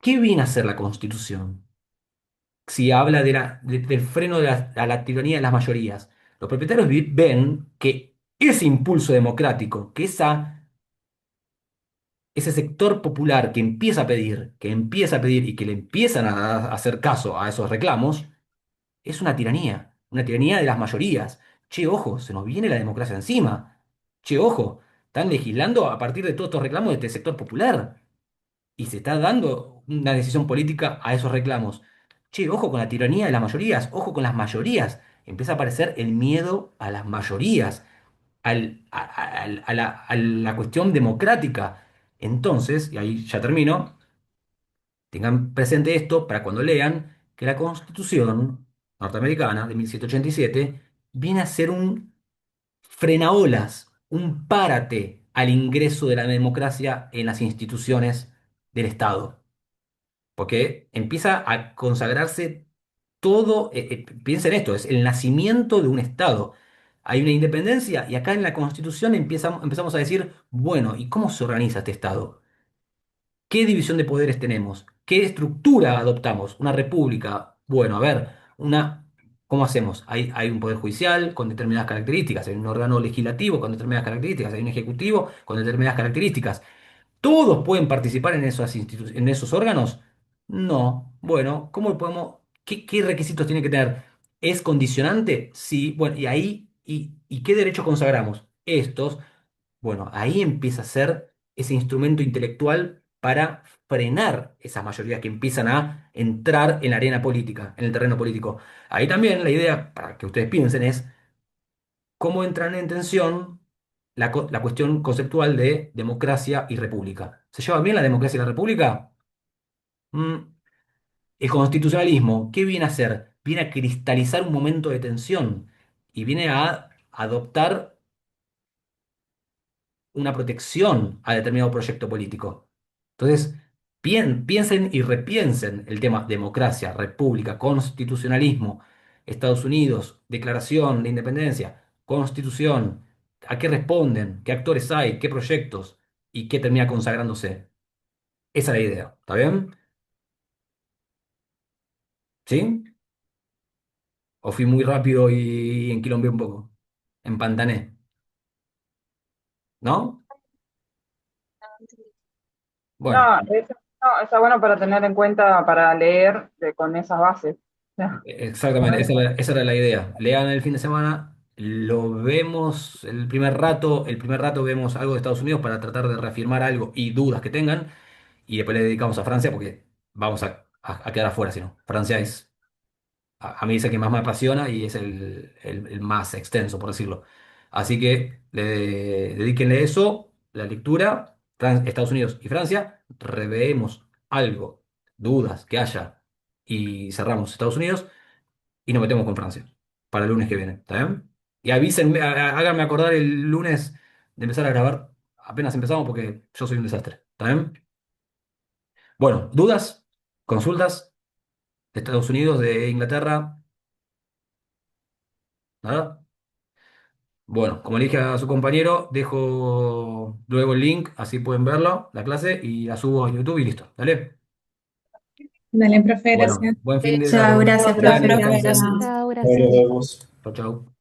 ¿Qué viene a hacer la Constitución? Si habla del freno a la tiranía de las mayorías. Los propietarios ven que ese impulso democrático, que esa ese sector popular que empieza a pedir, y que le empiezan a hacer caso a esos reclamos, es una tiranía de las mayorías. Che, ojo, se nos viene la democracia encima. Che, ojo, están legislando a partir de todos estos reclamos de este sector popular y se está dando una decisión política a esos reclamos. Che, ojo con la tiranía de las mayorías, ojo con las mayorías. Empieza a aparecer el miedo a las mayorías, a la cuestión democrática. Entonces, y ahí ya termino, tengan presente esto para cuando lean que la Constitución norteamericana de 1787 viene a ser un frenaolas, un párate al ingreso de la democracia en las instituciones del Estado. Porque empieza a consagrarse todo, piensen esto, es el nacimiento de un Estado. Hay una independencia y acá en la Constitución empezamos a decir, bueno, ¿y cómo se organiza este Estado? ¿Qué división de poderes tenemos? ¿Qué estructura adoptamos? ¿Una república? Bueno, a ver, ¿cómo hacemos? Hay un poder judicial con determinadas características, hay un órgano legislativo con determinadas características, hay un ejecutivo con determinadas características. ¿Todos pueden participar en en esos órganos? No. Bueno, ¿cómo podemos? ¿Qué requisitos tiene que tener? ¿Es condicionante? Sí. Bueno, y ahí, ¿y qué derechos consagramos? Estos. Bueno, ahí empieza a ser ese instrumento intelectual para frenar esas mayorías que empiezan a entrar en la arena política, en el terreno político. Ahí también la idea, para que ustedes piensen, es cómo entran en tensión la cuestión conceptual de democracia y república. ¿Se lleva bien la democracia y la república? Mm, El constitucionalismo, ¿qué viene a hacer? Viene a cristalizar un momento de tensión y viene a adoptar una protección a determinado proyecto político. Entonces, piensen y repiensen el tema democracia, república, constitucionalismo, Estados Unidos, declaración de independencia, constitución, ¿a qué responden? ¿Qué actores hay? ¿Qué proyectos? ¿Y qué termina consagrándose? Esa es la idea, ¿está bien? ¿Sí? ¿O fui muy rápido y enquilombié un poco? Empantané, ¿no? Bueno. No, no, está bueno para tener en cuenta, para leer con esas bases. Exactamente, esa era la idea. Lean el fin de semana, lo vemos el primer rato vemos algo de Estados Unidos para tratar de reafirmar algo y dudas que tengan, y después le dedicamos a Francia porque vamos a quedar afuera, si no. Francia es, a mí es el que más me apasiona y es el más extenso, por decirlo. Así que dedíquenle eso, la lectura, Estados Unidos y Francia, reveemos algo, dudas que haya y cerramos Estados Unidos y nos metemos con Francia para el lunes que viene, ¿está bien? Y avísenme, háganme acordar el lunes de empezar a grabar apenas empezamos porque yo soy un desastre, ¿está bien? Bueno, ¿dudas? ¿Consultas? ¿De Estados Unidos, de Inglaterra? ¿Nada? Bueno, como le dije a su compañero, dejo luego el link, así pueden verlo, la clase, y la subo a YouTube y listo, ¿dale? Dale, profe, Bueno, gracias. buen fin de Chao, largo. gracias, Lean y profe. Chao, descansen. gracias. Chao, Bueno, gracias. nos vemos. Chau, chau.